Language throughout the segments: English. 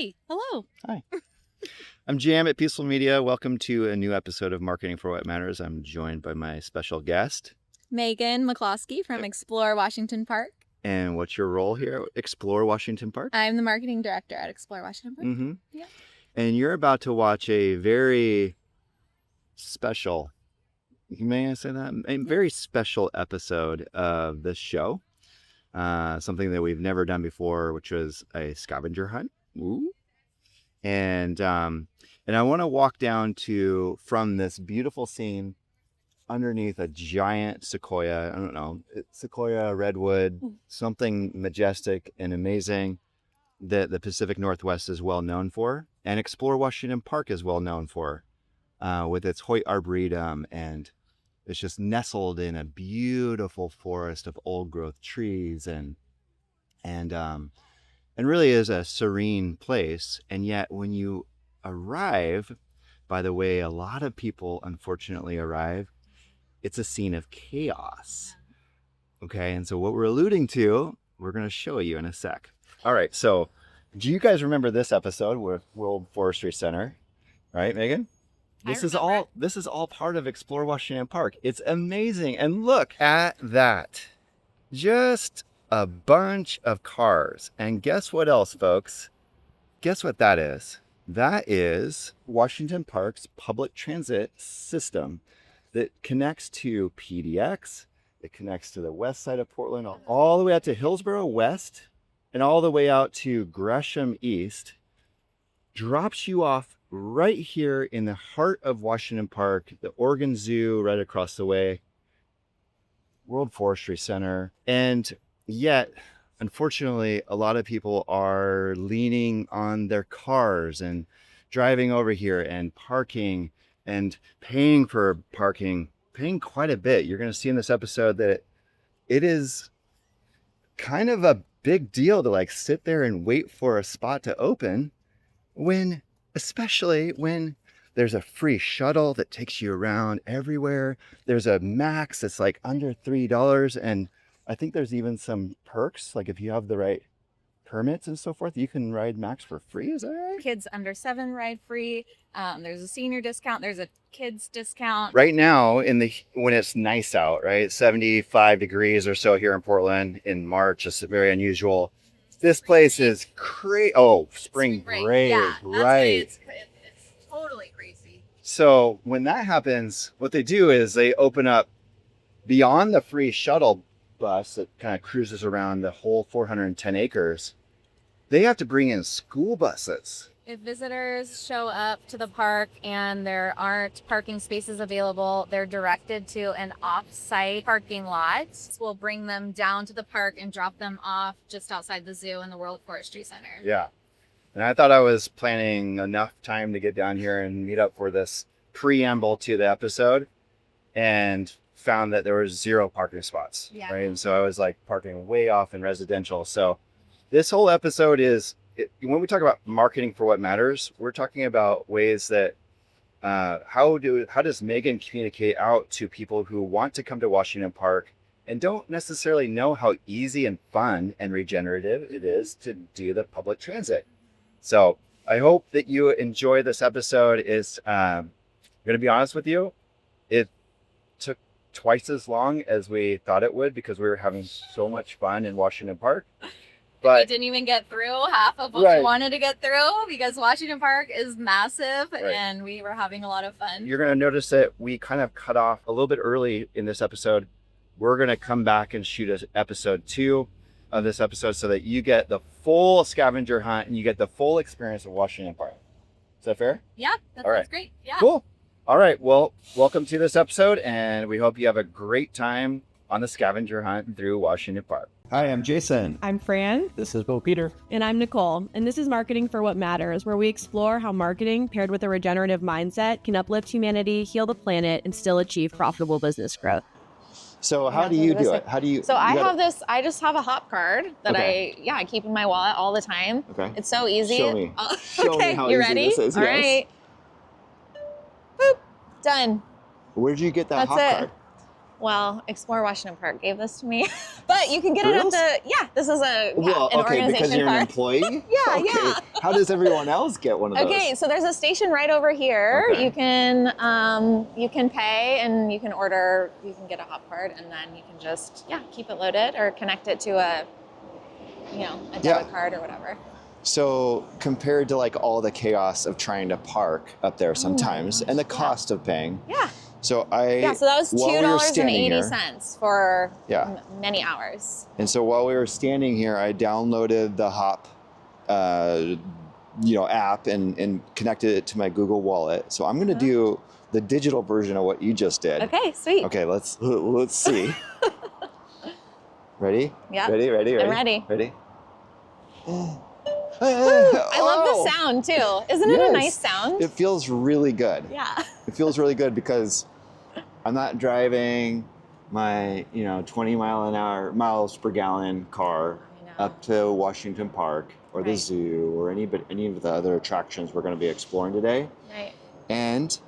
Hi. Hello. Hi. I'm Jam at Peaceful Media. Welcome to a new episode of Marketing for What Matters. I'm joined by my special guest, Meghan McCloskey from Explore Washington Park. And what's your role here at Explore Washington Park? I'm the marketing director at Explore Washington Park. Mm-hmm. Yeah. And you're about to watch a very special, may I say that? A very special episode of this show. Something that we've never done before, which was a scavenger hunt. Ooh. And I want to walk down from this beautiful scene underneath a giant sequoia. I don't know, sequoia, redwood, something majestic and amazing that the Pacific Northwest is well known for, and Explore Washington Park is well known for, with its Hoyt Arboretum, and it's just nestled in a beautiful forest of old growth trees and really is a serene place. And yet when you arrive, by the way, a lot of people unfortunately arrive, it's a scene of chaos. Okay, and so what we're alluding to, we're going to show you in a sec. All right, so do you guys remember this episode with World Forestry Center? Right, Megan? This is all part of Explore Washington Park. It's amazing. And look at that. Just a bunch of cars. And guess what else, folks? Guess what that is? That is Washington Park's public transit system that connects to PDX. It connects to the west side of Portland, all the way out to Hillsborough West, and all the way out to Gresham East. Drops you off right here in the heart of Washington Park, the Oregon Zoo right across the way, World Forestry Center. And yet, unfortunately, a lot of people are leaning on their cars and driving over here and parking and paying for parking, paying quite a bit. You're going to see in this episode that it is kind of a big deal to like sit there and wait for a spot to open especially when there's a free shuttle that takes you around everywhere. There's a max that's like under $3. And I think there's even some perks. Like if you have the right permits and so forth, you can ride max for free. Is that right? Kids under 7 ride free. There's a senior discount. There's a kids discount. Right now when it's nice out, right? 75 degrees or so here in Portland in March. It's very unusual. This place is crazy. Oh, spring break. Yeah, right. It's totally crazy. So when that happens, what they do is they open up beyond the free shuttle bus that kind of cruises around the whole 410 acres. They have to bring in school buses. If visitors show up to the park and there aren't parking spaces available, they're directed to an off-site parking lot. We'll bring them down to the park and drop them off just outside the zoo in the World Forestry Center. Yeah. And I thought I was planning enough time to get down here and meet up for this preamble to the episode, and found that there was 0 parking spots. Yeah. Right. And so I was like parking way off in residential. So this whole episode is, when we talk about marketing for what matters, we're talking about ways that how does Meghan communicate out to people who want to come to Washington Park and don't necessarily know how easy and fun and regenerative it is to do the public transit. So I hope that you enjoy this episode. I'm going to be honest with you, it took twice as long as we thought it would because we were having so much fun in Washington Park. But we didn't even get through half of what we wanted to get through because Washington Park is massive and we were having a lot of fun. You're going to notice that we kind of cut off a little bit early in this episode. We're going to come back and shoot episode 2 of this episode so that you get the full scavenger hunt and you get the full experience of Washington Park. Is that fair? Yeah, that's great. Yeah. Cool. All right. Well, welcome to this episode, and we hope you have a great time on the scavenger hunt through Washington Park. Hi, I'm Jason. I'm Fran. This is Bo Peter. And I'm Nicole. And this is Marketing for What Matters, where we explore how marketing paired with a regenerative mindset can uplift humanity, heal the planet, and still achieve profitable business growth. So how do you do it? How do you? So I just have a hop card that I keep in my wallet all the time. Okay. It's so easy. Show me. Show me how you easy ready? this is. All yes. right. Boop. Done. Where did you get that That's hop it. card? Well, Explore Washington Park gave this to me, but you can get it at this is an organization because you're park. an employee? Yeah, okay. yeah. How does everyone else get one of those? Okay, so there's a station right over here. Okay. You can pay and you can get a hop card, and then you can just keep it loaded or connect it to a debit card or whatever. So compared to like all the chaos of trying to park up there sometimes and the cost of paying. Yeah. So so that was $2.80 for many hours. And so while we were standing here, I downloaded the Hop app and connected it to my Google Wallet. So I'm going to do the digital version of what you just did. Okay, sweet. Okay, let's see. Ready? Yeah. Ready? I'm ready. Ready? I love the sound too. Isn't it a nice sound? It feels really good. Yeah. It feels really good because I'm not driving my 20 miles per gallon car up to Washington Park or the zoo or any of the other attractions we're going to be exploring today. Right. And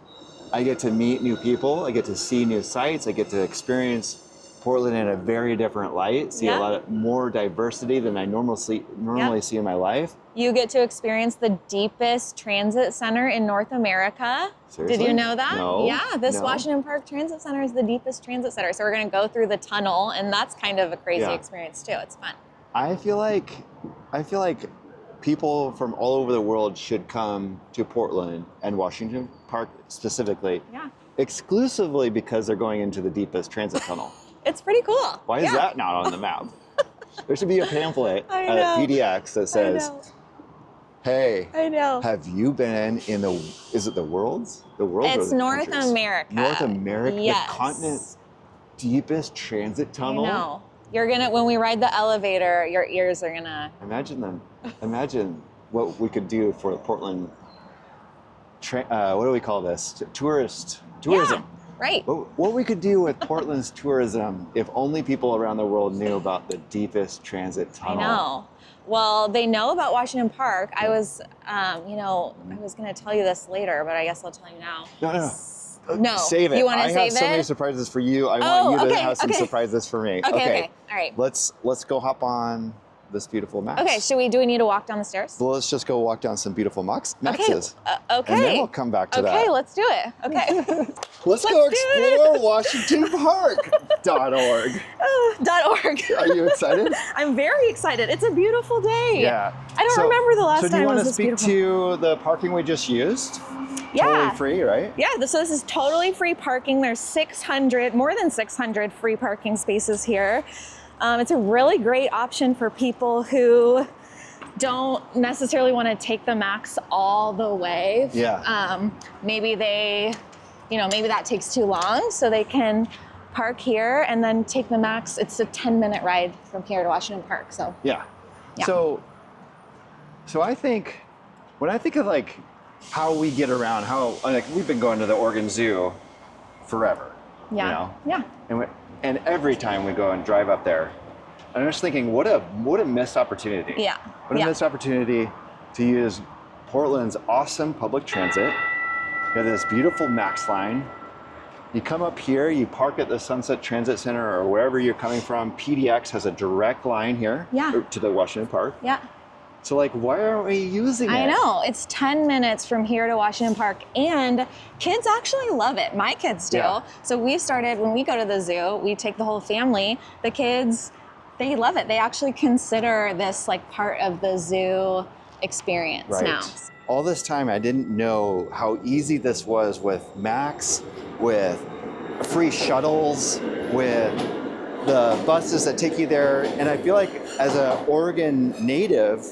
I get to meet new people. I get to see new sights. I get to experience Portland in a very different light, see a lot more diversity than I normally see in my life. You get to experience the deepest transit center in North America. Seriously? Did you know that? No. Yeah, this Washington Park Transit Center is the deepest transit center. So we're going to go through the tunnel, and that's kind of a crazy experience too. It's fun. I feel like people from all over the world should come to Portland and Washington Park specifically, exclusively because they're going into the deepest transit tunnel. It's pretty cool. Why is that not on the map? There should be a pamphlet at PDX that says, hey, have you been in is it the Worlds? The Worlds? It's North America. North America, yes. the continent's deepest transit tunnel? I know. You're gonna, when we ride the elevator, your ears are gonna... Imagine what we could do for Portland, what do we call this? Tourism. Yeah, right. What we could do with Portland's tourism if only people around the world knew about the deepest transit tunnel. I know. Well, they know about Washington Park. I was, I was going to tell you this later, but I guess I'll tell you now. No. Save it. You want to save it? I have so many surprises for you. I want you to have some surprises for me. Okay. All right. Let's go hop on this beautiful max. Okay. Do we need to walk down the stairs? Well, let's just go walk down some beautiful maxes. Okay. And then we'll come back to that. Okay, let's do it. Okay. Let's go explore WashingtonPark.org. .org. Are you excited? I'm very excited. It's a beautiful day. Yeah. I don't remember the last time it was this beautiful. So do you want to speak to the parking we just used? Yeah. Totally free, right? Yeah, so this is totally free parking. There's more than 600 free parking spaces here. It's a really great option for people who don't necessarily want to take the max all the way. Yeah. Maybe maybe that takes too long, so they can park here and then take the max. It's a 10-minute ride from here to Washington Park. So yeah. So I think when I think of like how we get around, we've been going to the Oregon Zoo forever. Yeah. And every time we go and drive up there, I'm just thinking, what a missed opportunity. Yeah. What a missed opportunity to use Portland's awesome public transit. You have this beautiful Max line. You come up here, you park at the Sunset Transit Center or wherever you're coming from. PDX has a direct line here to the Washington Park. Yeah. So why aren't we using it? I know, it's 10 minutes from here to Washington Park, and kids actually love it. My kids do. Yeah. So we started, when we go to the zoo, we take the whole family. The kids, they love it. They actually consider this part of the zoo experience now. All this time, I didn't know how easy this was with Max, with free shuttles, with the buses that take you there. And I feel like as an Oregon native,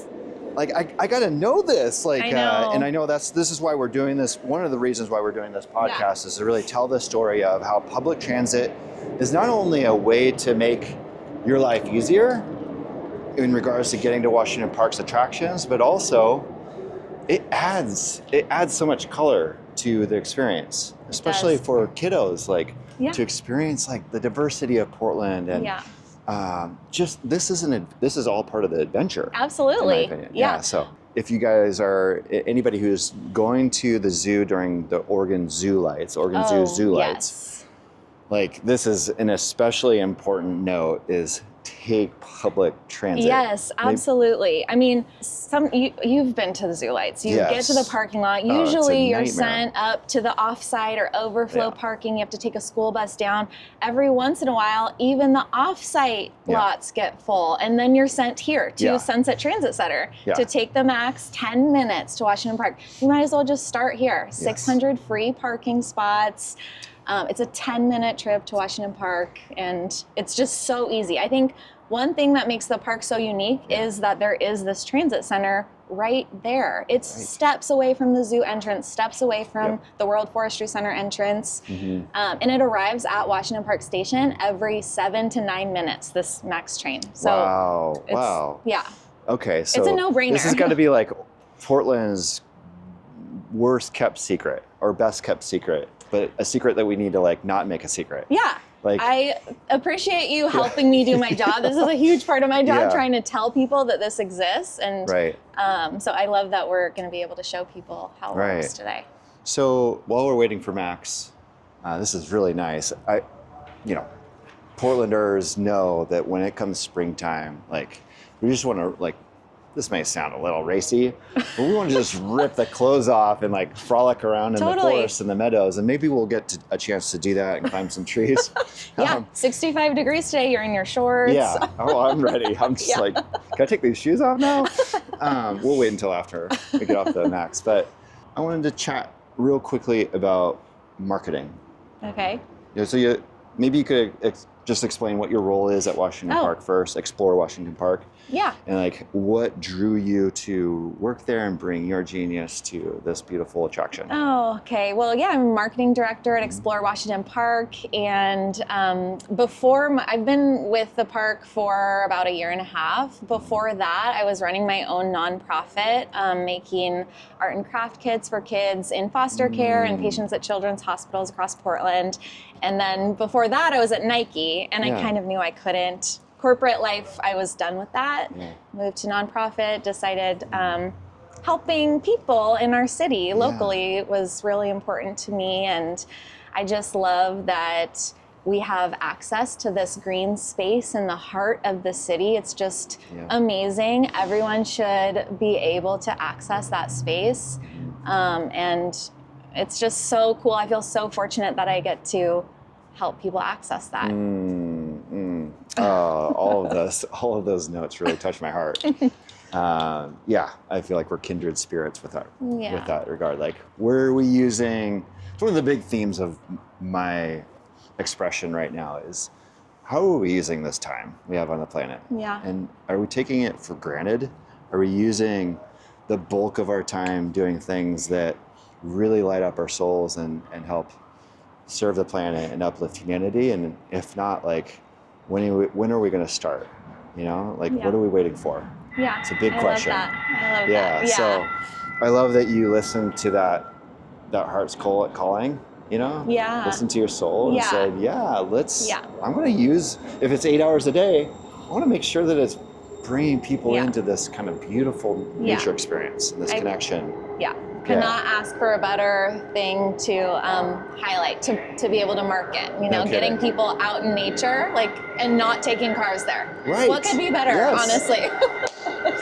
I got to know this, I know. And I know this is why we're doing this. One of the reasons why we're doing this podcast is to really tell the story of how public transit is not only a way to make your life easier in regards to getting to Washington Park's attractions, but also it adds so much color to the experience, especially for kiddos, to experience the diversity of Portland and this is all part of the adventure. Absolutely. In my opinion. Yeah. So if you guys are anybody who's going to the zoo during the Oregon Zoo lights, like this is an especially important note is take public transit. Yes, absolutely. I mean, you've been to the zoo lights. You get to the parking lot. Usually you're sent up to the offsite or overflow parking. You have to take a school bus down. Every once in a while, even the offsite lots get full. And then you're sent here to Sunset Transit Center to take the max 10 minutes to Washington Park. You might as well just start here. 600 free parking spots. It's a 10-minute trip to Washington Park, and it's just so easy. I think one thing that makes the park so unique is that there is this transit center right there. It's steps away from the zoo entrance, steps away from the World Forestry Center entrance, and it arrives at Washington Park Station every 7 to 9 minutes, this MAX train. So wow. Yeah. Okay, so it's a no-brainer. This has got to be like Portland's worst kept secret or best kept secret. But a secret that we need to like not make a secret. Yeah. Like, I appreciate you helping me do my job. This is a huge part of my job, trying to tell people that this exists. And so I love that we're going to be able to show people how it works today. So while we're waiting for Max, this is really nice. Portlanders know that when it comes springtime, like we just want to like, this may sound a little racy, but we want to just rip the clothes off and like frolic around in the forest and the meadows. And maybe we'll get a chance to do that and climb some trees. 65 degrees today. You're in your shorts. Yeah. Oh, I'm ready. I'm just like, can I take these shoes off now? We'll wait until after we get off the Max. But I wanted to chat real quickly about marketing. Okay. So maybe you could just explain what your role is at Washington Park first, explore Washington Park. Yeah. And like what drew you to work there and bring your genius to this beautiful attraction? Oh, okay. Well, yeah, I'm a marketing director at Explore Washington Park. And I've been with the park for about 1.5 years. Before that, I was running my own nonprofit, making art and craft kits for kids in foster care and patients at children's hospitals across Portland. And then before that, I was at Nike, and I kind of knew I couldn't. Corporate life, I was done with that. Moved to nonprofit, decided helping people in our city locally was really important to me. And I just love that we have access to this green space in the heart of the city. It's just amazing. Everyone should be able to access that space. And it's just so cool. I feel so fortunate that I get to help people access that. All of those notes really touch my heart. I feel like we're kindred spirits with that regard. Like, where are we using? It's one of the big themes of my expression right now is how are we using this time we have on the planet? Yeah. And are we taking it for granted? Are we using the bulk of our time doing things that really light up our souls and help serve the planet and uplift humanity? And if not, like, when are we going to start? What are we waiting for? Yeah, it's a big question. I love that. Yeah. So I love that you listened to that heart's calling. Listen to your soul and said, I'm going to use, if it's 8 hours a day, I want to make sure that it's bringing people into this kind of beautiful nature experience and this connection. Could not ask for a better thing to highlight, to be able to market, getting people out in nature, and not taking cars there. Right. What could be better, honestly?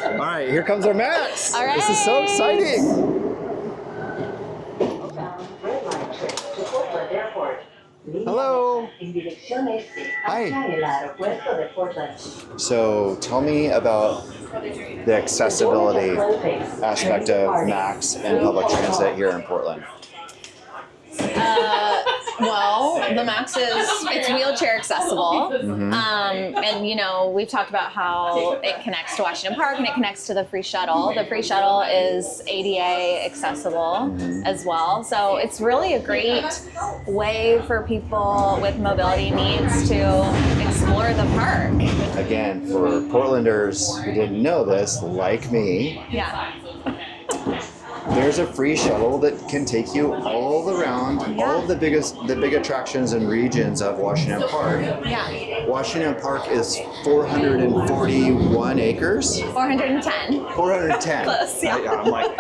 All right, here comes our Max. All right. This is so exciting. Hello. Hi. So tell me about the accessibility aspect of Max and public transit here in Portland. Well, the Max it's wheelchair accessible. And we've talked about how it connects to Washington Park and it connects to the free shuttle. The free shuttle is ADA accessible as well. So it's really a great way for people with mobility needs to explore the park. Again, for Portlanders who didn't know this, like me, there's a free shuttle that can take you all around all of the big attractions and regions of Washington Park. Washington Park is 441 acres. 410. 410. Close, I'm like,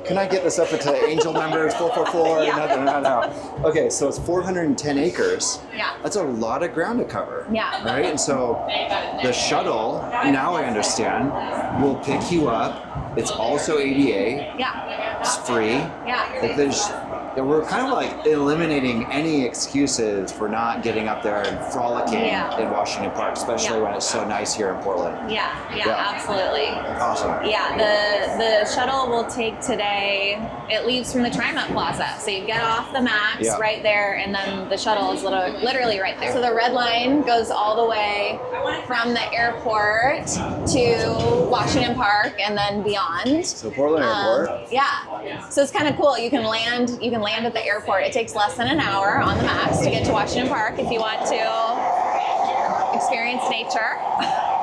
can I get this up into Angel members 444? Yeah. No. Okay, so it's 410 acres. Yeah. That's a lot of ground to cover. Yeah. Right? And so the shuttle, now I understand, will pick you up. It's also ADA. Yeah. It's free. Yeah. Like we're kind of like eliminating any excuses for not getting up there and frolicking in Washington Park, especially when it's so nice here in Portland. Yeah, absolutely. Awesome. Yeah, the shuttle will take today. It leaves from the TriMet Plaza, so you get off the Max right there, and then the shuttle is literally right there. So the red line goes all the way from the airport to Washington Park and then beyond. So Portland Airport. Yeah. So it's kind of cool. You can land at the airport. It takes less than an hour on the Max to get to Washington Park if you want to experience nature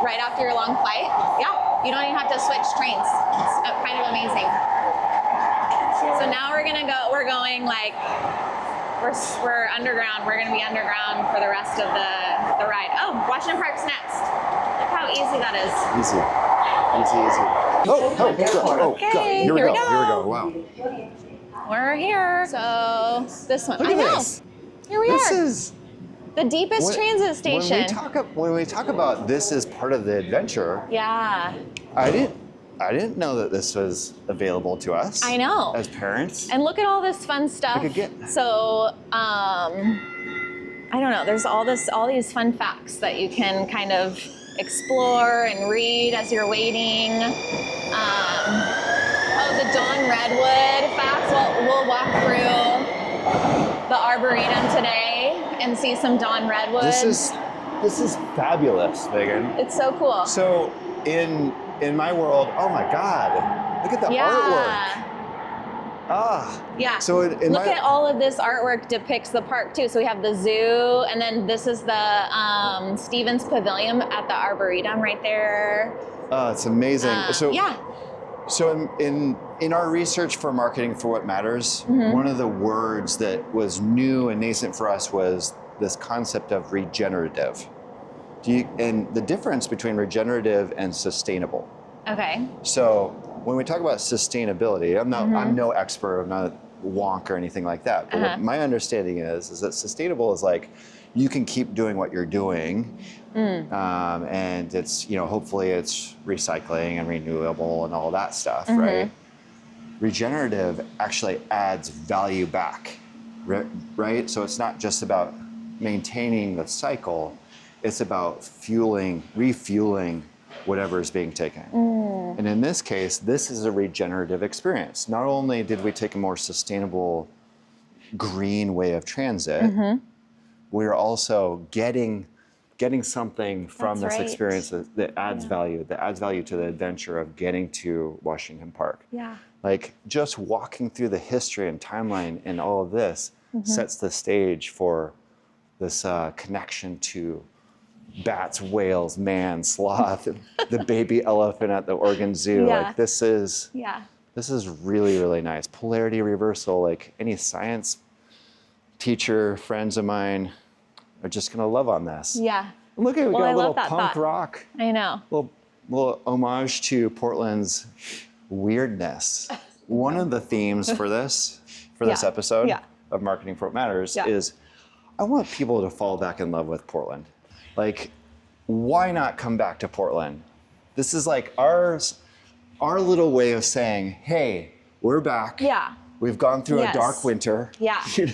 right after your long flight. Yeah. You don't even have to switch trains. It's kind of amazing. So now we're going like we're underground. We're gonna be underground for the rest of the ride. Oh, Washington Park's next. Look how easy that is. Easy. Oh, Okay, here we here we go. Here we go. Wow. We're here. So this one. Look I at know. this. Here we This are. is The deepest transit station. When we talk about this as part of the adventure, Yeah. I didn't know that this was available to us. I know. As parents. And look at all this fun stuff. So, I don't know. There's all these fun facts that you can kind of explore and read as you're waiting. The Dawn Redwood facts. We'll walk through the Arboretum today and see some Dawn Redwood. This is fabulous, Megan. It's so cool. So in my world, oh my God, look at the artwork. Yeah. So look at all of this artwork depicts the park too. So we have the zoo, and then this is the Stevens Pavilion at the Arboretum right there. Oh, it's amazing. So in our research for Marketing for What Matters, one of the words that was new and nascent for us was this concept of regenerative. And the difference between regenerative and sustainable. Okay. So when we talk about sustainability, I'm no expert, I'm not a wonk or anything like that. But what my understanding is that sustainable is like you can keep doing what you're doing, and it's hopefully it's recycling and renewable and all that stuff, right? Regenerative actually adds value back, right? So it's not just about maintaining the cycle. It's about refueling whatever is being taken. And in this case, this is a regenerative experience. Not only did we take a more sustainable, green way of transit, we're also getting something from this experience that adds value, to the adventure of getting to Washington Park. Yeah. Like just walking through the history and timeline and all of this sets the stage for this connection to bats, whales, man, sloth, the baby elephant at the Oregon Zoo. Like this is really, really nice. Polarity reversal, like any science teacher, friends of mine are just gonna love on this. Yeah. Look at we got a little punk thought. rock. I know. Little homage to Portland's weirdness. One of the themes for this episode of Marketing for What Matters is I want people to fall back in love with Portland. Like, why not come back to Portland? This is like our little way of saying, hey, we're back. Yeah. We've gone through a dark winter. Yeah. We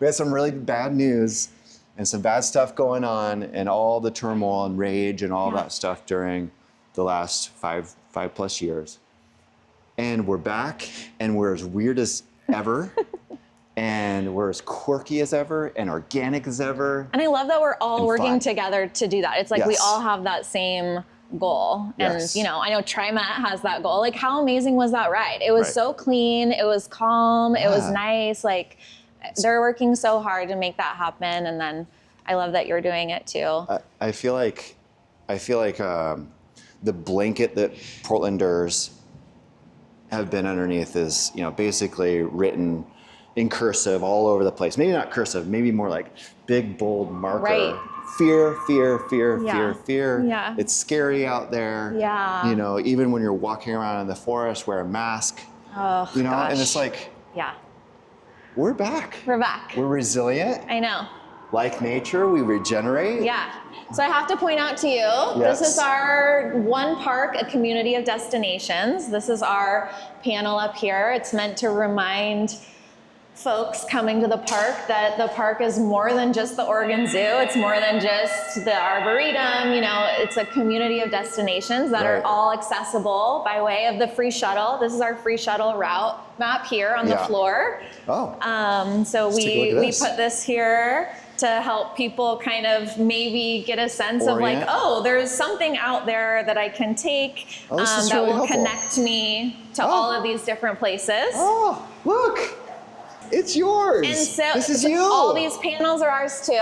had some really bad news and some bad stuff going on and all the turmoil and rage and all that stuff during the last five plus years. And we're back and we're as weird as ever. And we're as quirky as ever and organic as ever. And I love that we're all working fun. together to do that. It's like we all have that same goal. And I know TriMet has that goal. Like how amazing was that ride? It was so clean, it was calm, it was nice. Like they're working so hard to make that happen. And then I love that you're doing it too. I feel like the blanket that Portlanders have been underneath is, basically written in cursive all over the place. Maybe not cursive, maybe more like big, bold marker. Right. Fear, fear, fear, fear, fear. Yeah. It's scary out there. Yeah. Even when you're walking around in the forest, wear a mask. Oh, You know, gosh. and it's like, Yeah, we're back. we're back. We're resilient. I know. Like nature, we regenerate. Yeah. So I have to point out to you, Yes. this is our One Park, a community of destinations. This is our panel up here. It's meant to remind folks coming to the park that the park is more than just the Oregon Zoo. It's more than just the Arboretum. You know, it's a community of destinations that are Right. all accessible by way of the free shuttle. This is our free shuttle route map here on the Yeah. floor. Oh, So Let's take a look at we this. put this here to help people kind of maybe get a sense of like, Orient. oh, there's something out there that I can take Oh, this is that really will helpful. connect me to all of these different places. oh, look, it's yours. And so this is you. all these panels are ours too.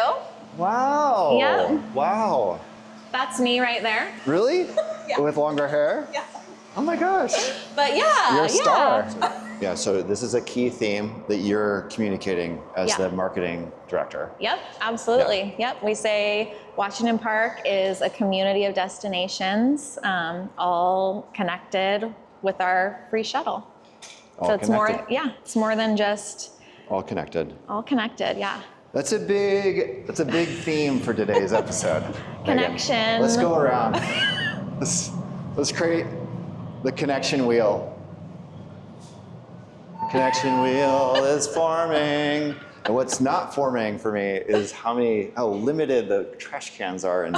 Wow. Yeah. Wow. That's me right there. Really? Yeah. With longer hair? Yeah. Oh my gosh. But yeah, You're a star. yeah. Yeah, so this is a key theme that you're communicating as Yeah. the marketing director. Yep, absolutely. Yep, we say Washington Park is a community of destinations, all connected with our free shuttle. All So it's connected. it's more than just All connected. all connected. Yeah, That's a big theme for today's episode. Megan. Connection. Let's go around. Let's create the connection wheel. The connection wheel is forming. And what's not forming for me is how limited the trash cans are in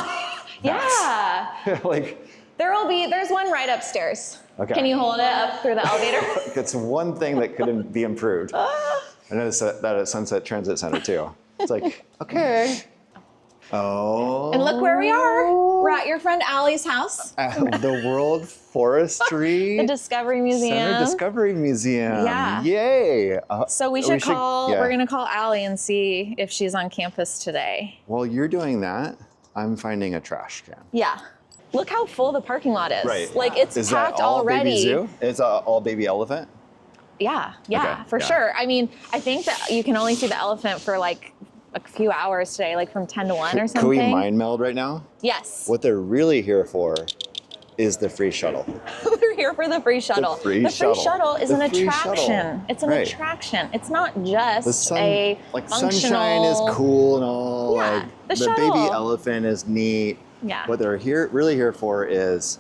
yeah. like There's one right upstairs. Okay. Can you hold it up through the elevator? it's one thing that could be improved. I noticed that at Sunset Transit Center too. It's like, okay. Oh. And look where we are. We're at your friend Allie's house, The World Forestry the Discovery Museum. Center Discovery Museum. Yeah. Yay. So we're yeah. going to call Allie and see if she's on campus today. While you're doing that, I'm finding a trash can. Yeah. Look how full the parking lot is. Right. Like it's Is packed that all already. baby zoo? It's all baby elephant? Yeah, Okay, for yeah. sure. I mean, I think that you can only see the elephant for like a few hours today, like from 10 to 1 or something. Can we mind meld right now? Yes. What they're really here for is the free shuttle. They're here for the free shuttle. The free shuttle. Is The an free attraction. shuttle. It's an Right. attraction. It's not just The sun, a like functional... sunshine is cool and all. Yeah, like the the shuttle. baby elephant is neat. Yeah. What they're really here for is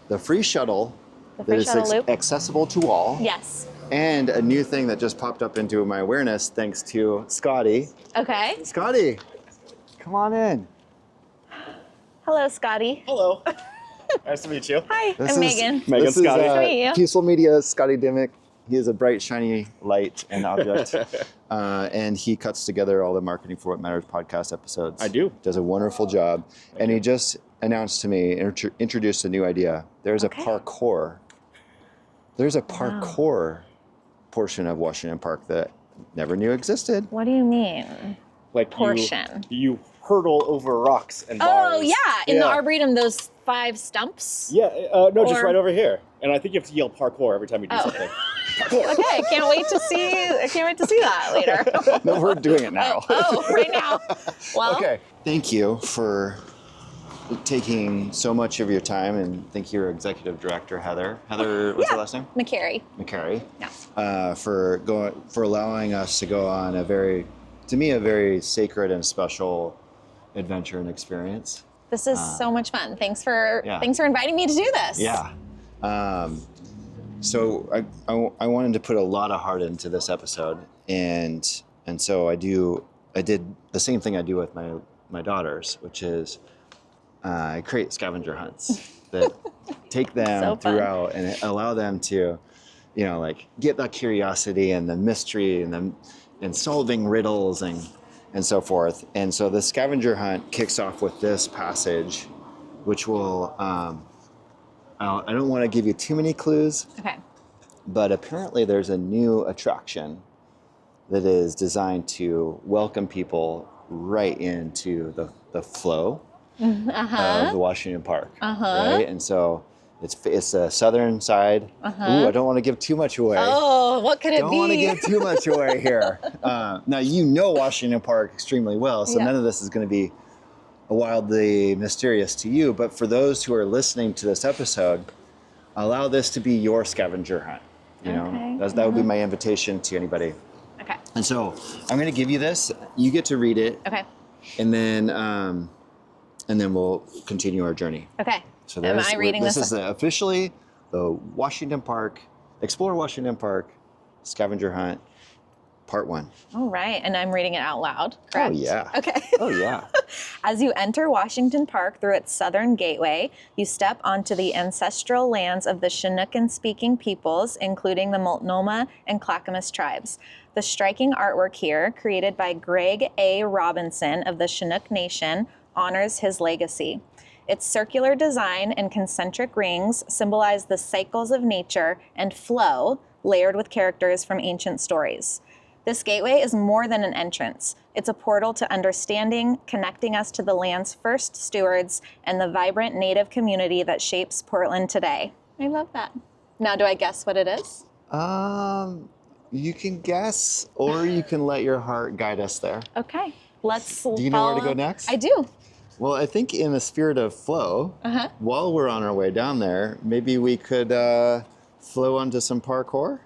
the free shuttle The free that is shuttle loop. accessible to all. Yes. And a new thing that just popped up into my awareness thanks to Scotty. Okay. Scotty, come on in. Hello, Scotty. Hello. Nice to meet you. Hi, This I'm is- Megan. Megan this is, Scotty. Nice to meet you. Peaceful Media, Scotty Dimmick. He is a bright, shiny light and object. And he cuts together all the Marketing for What Matters podcast episodes. I do. Does a wonderful job. And he just announced to me, introduced a new idea. There's Okay. a parkour. There's a parkour portion of Washington Park that never knew existed. What do you mean? Like Portion. You hurtle over rocks and bars. Oh, yeah. In the Arboretum, those 5 stumps. Yeah, no, just Or- right over here. And I think you have to yell parkour every time you do Oh. something. Okay, I can't wait to see that later. No, we're doing it now. Oh, right now. Well, Okay. Thank you for taking so much of your time, and thank you, your executive director, Heather. Heather, what's Yeah. her last name? McCary. McCary. Yeah. For allowing us to go on a very sacred and special adventure and experience. This is so much fun. Thanks for Yeah. inviting me to do this. Yeah. So I wanted to put a lot of heart into this episode, and so I did the same thing I do with my daughters, which is I create scavenger hunts that take them So fun. throughout and allow them to, like get that curiosity and the mystery and solving riddles and so forth. And so the scavenger hunt kicks off with this passage, which will, I don't want to give you too many clues, Okay. but apparently there's a new attraction that is designed to welcome people right into the flow of the Washington Park, right? And so it's the southern side. Ooh, I don't want to give too much away. Oh, what could it Don't be? want to give too much away here. Now, you know Washington Park extremely well, so Yeah. none of this is going to be wildly mysterious to you. But for those who are listening to this episode, allow this to be your scavenger hunt. You know, Okay. that would be my invitation to anybody. Okay. And so I'm going to give you this. You get to read it, Okay. and then we'll continue our journey. Okay. So Am I reading this? This is officially the Washington Park, Explore Washington Park Scavenger Hunt, Part 1. All right. And I'm reading it out loud, correct? Oh, yeah. Okay. Oh, yeah. As you enter Washington Park through its southern gateway, you step onto the ancestral lands of the Chinookan-speaking peoples, including the Multnomah and Clackamas tribes. The striking artwork here, created by Greg A. Robinson of the Chinook Nation, honors his legacy. Its circular design and concentric rings symbolize the cycles of nature and flow, layered with characters from ancient stories. This gateway is more than an entrance. It's a portal to understanding, connecting us to the land's first stewards and the vibrant native community that shapes Portland today. I love that. Now, do I guess what it is? You can guess, or you can let your heart guide us there. Okay, let's Do you know where to go next? I do. Well, I think in the spirit of flow, while we're on our way down there, maybe we could flow onto some parkour.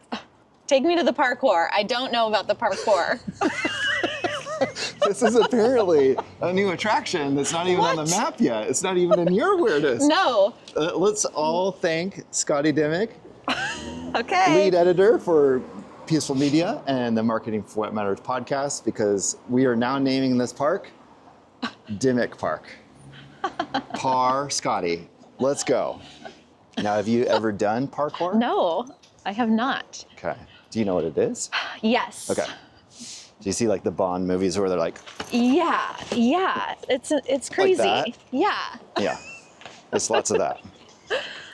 Take me to the parkour. I don't know about the parkour. This is apparently a new attraction that's not even on the map yet. It's not even in your weirdest. No. Let's all thank Scotty Dimmick, Okay. lead editor for Peaceful Media and the Marketing for What Matters podcast, because we are now naming this park Dimmick Park. Par Scotty. Let's go. Now, have you ever done parkour? No, I have not. Okay. Do you know what it is? Yes. Okay. Do you see like the Bond movies where they're like, Yeah. It's crazy. that? Yeah. yeah, there's lots of that.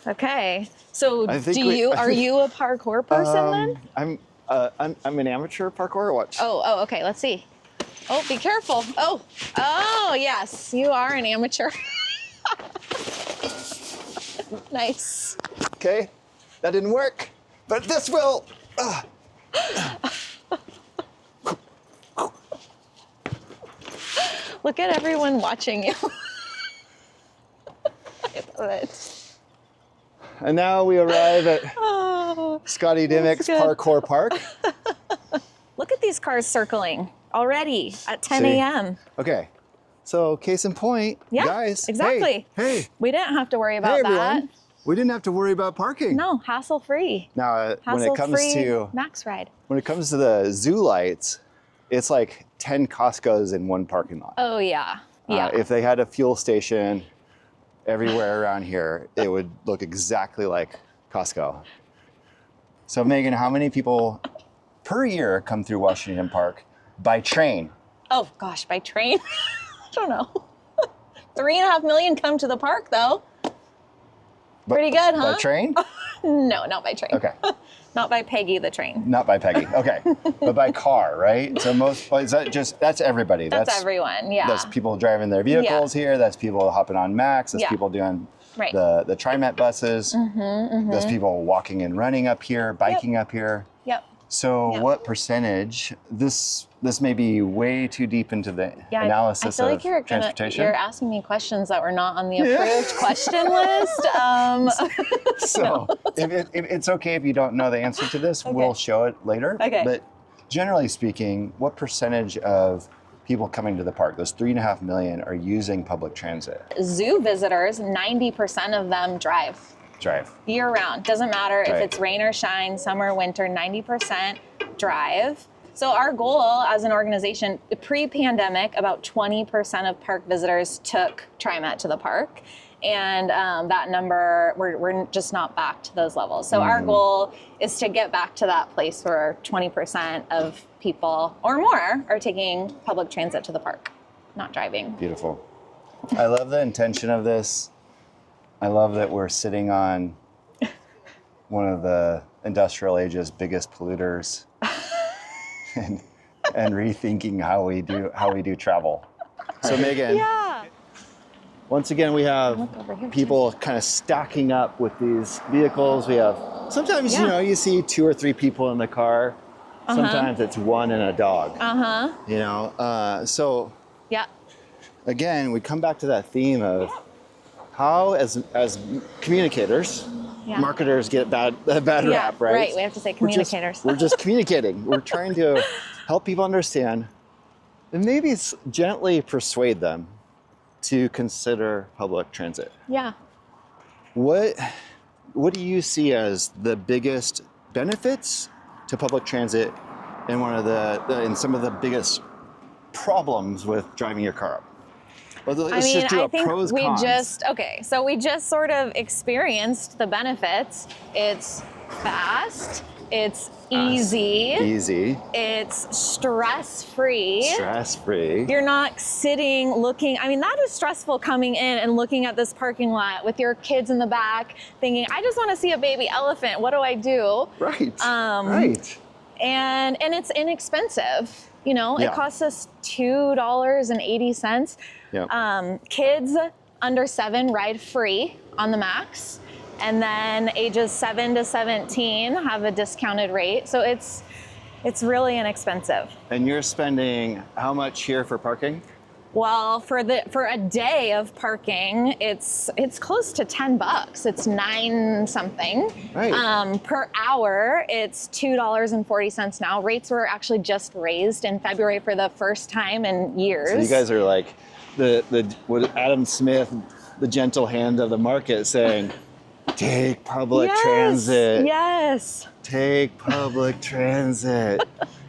Okay. So I think are you a parkour person then? I'm an amateur parkour. Watch. Oh, okay. Let's see. Oh, be careful. Oh, yes, you are an amateur. Nice. Okay, that didn't work, but this will. Look at everyone watching you. I love it. And now we arrive at Oh, Scotty Dimmick's good. Parkour Park. look at these cars circling already at 10 See? a.m. Okay, so case in point, Yeah, guys. exactly. Hey, We didn't have to worry hey, about that. everyone. We didn't have to worry about parking. No, hassle-free. Now, when it comes Hassle-free to max ride. the zoo lights, it's like 10 Costco's in one parking lot. Oh yeah, yeah. If they had a fuel station everywhere around here, it would look exactly like Costco. So Megan, how many people per year come through Washington Park by train? Oh gosh, by train? I don't know. 3.5 million come to the park though. Pretty good, huh? By train? No, not by train. Okay. Not by Peggy the train. Not by Peggy. Okay. But by car, right? So that's everybody. That's everyone, yeah. That's people driving their vehicles here. That's people hopping on Max. That's Yeah. people doing Right. the TriMet buses. There's people walking and running up here, biking up here. Yep. So Yep. what percentage, this may be way too deep into the Yeah, analysis I feel of like you're transportation. you're asking me questions that were not on the approved question list. So if it's okay if you don't know the answer to this, we'll show it later. Okay. But generally speaking, what percentage of people coming to the park, those 3.5 million, are using public transit? Zoo visitors, 90% of them drive. Year round. Doesn't matter if Right. it's rain or shine, summer, winter, 90% drive. So our goal as an organization, pre-pandemic, about 20% of park visitors took TriMet to the park. And that number, we're just not back to those levels. So our goal is to get back to that place where 20% of people or more are taking public transit to the park, not driving. Beautiful. I love the intention of this. I love that we're sitting on one of the industrial age's biggest polluters and rethinking how we do travel. So Megan, Yeah. once again, we have Look over here. people kind of stacking up with these vehicles. We have sometimes, you see 2 or 3 people in the car. Sometimes it's one and a dog. So Yeah. again, we come back to that theme of how, as communicators, Yeah. marketers get a bad Yeah, rap, right? right. We have to say communicators. We're just communicating. We're trying to help people understand and maybe gently persuade them to consider public transit. Yeah. What do you see as the biggest benefits to public transit and and some of the biggest problems with driving your car up? I think we just sort of experienced the benefits. It's fast, it's easy, it's stress-free. You're not sitting looking, that is stressful coming in and looking at this parking lot with your kids in the back thinking, I just want to see a baby elephant. What do I do? Right. Right. And it's inexpensive. It costs us $2.80. Yeah. Kids under 7 ride free on the max, and then ages 7 to 17 have a discounted rate. So it's really inexpensive. And you're spending how much here for parking? Well, for a day of parking, it's close to $10. It's 9 something. Right. Per hour, it's $2.40 now. Rates were actually just raised in February for the first time in years. So you guys are like what Adam Smith, the gentle hand of the market, saying, take public transit. Yes. Take public transit,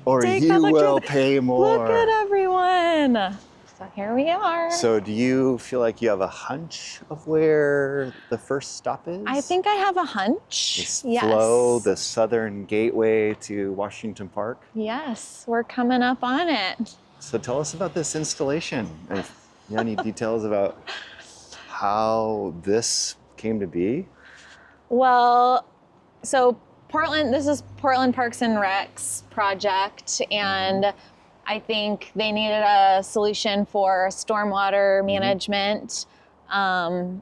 or you will pay more. Look at everyone. So here we are. So do you feel like you have a hunch of where the first stop is? I think I have a hunch. This yes. flow, the southern gateway to Washington Park? Yes, we're coming up on it. So tell us about this installation. If you have any details about how this came to be? Well, so this is Portland Parks and Rec's project, and I think they needed a solution for stormwater management. And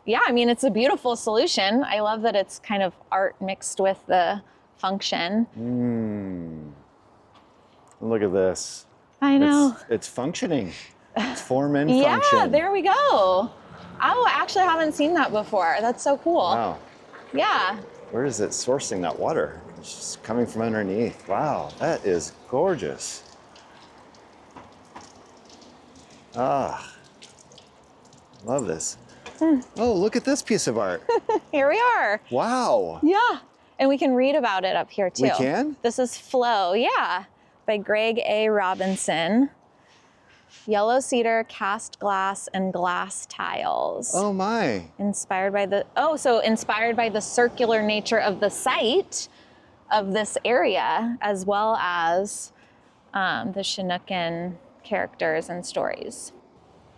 yeah, it's a beautiful solution. I love that it's kind of art mixed with the function. Look at this. I know. It's functioning. It's form and yeah, function. There we go. Oh, I actually haven't seen that before. That's so cool. Wow. Yeah. Where is it sourcing that water? It's just coming from underneath. Wow, that is gorgeous. Ah, love this. Oh, look at this piece of art. Here we are. Wow. Yeah. And we can read about it up here too. We can? This is Flow, yeah, by Greg A. Robinson. Yellow cedar, cast glass, and glass tiles. Oh my. Inspired by the circular nature of the site of this area, as well as the Chinookan characters and stories.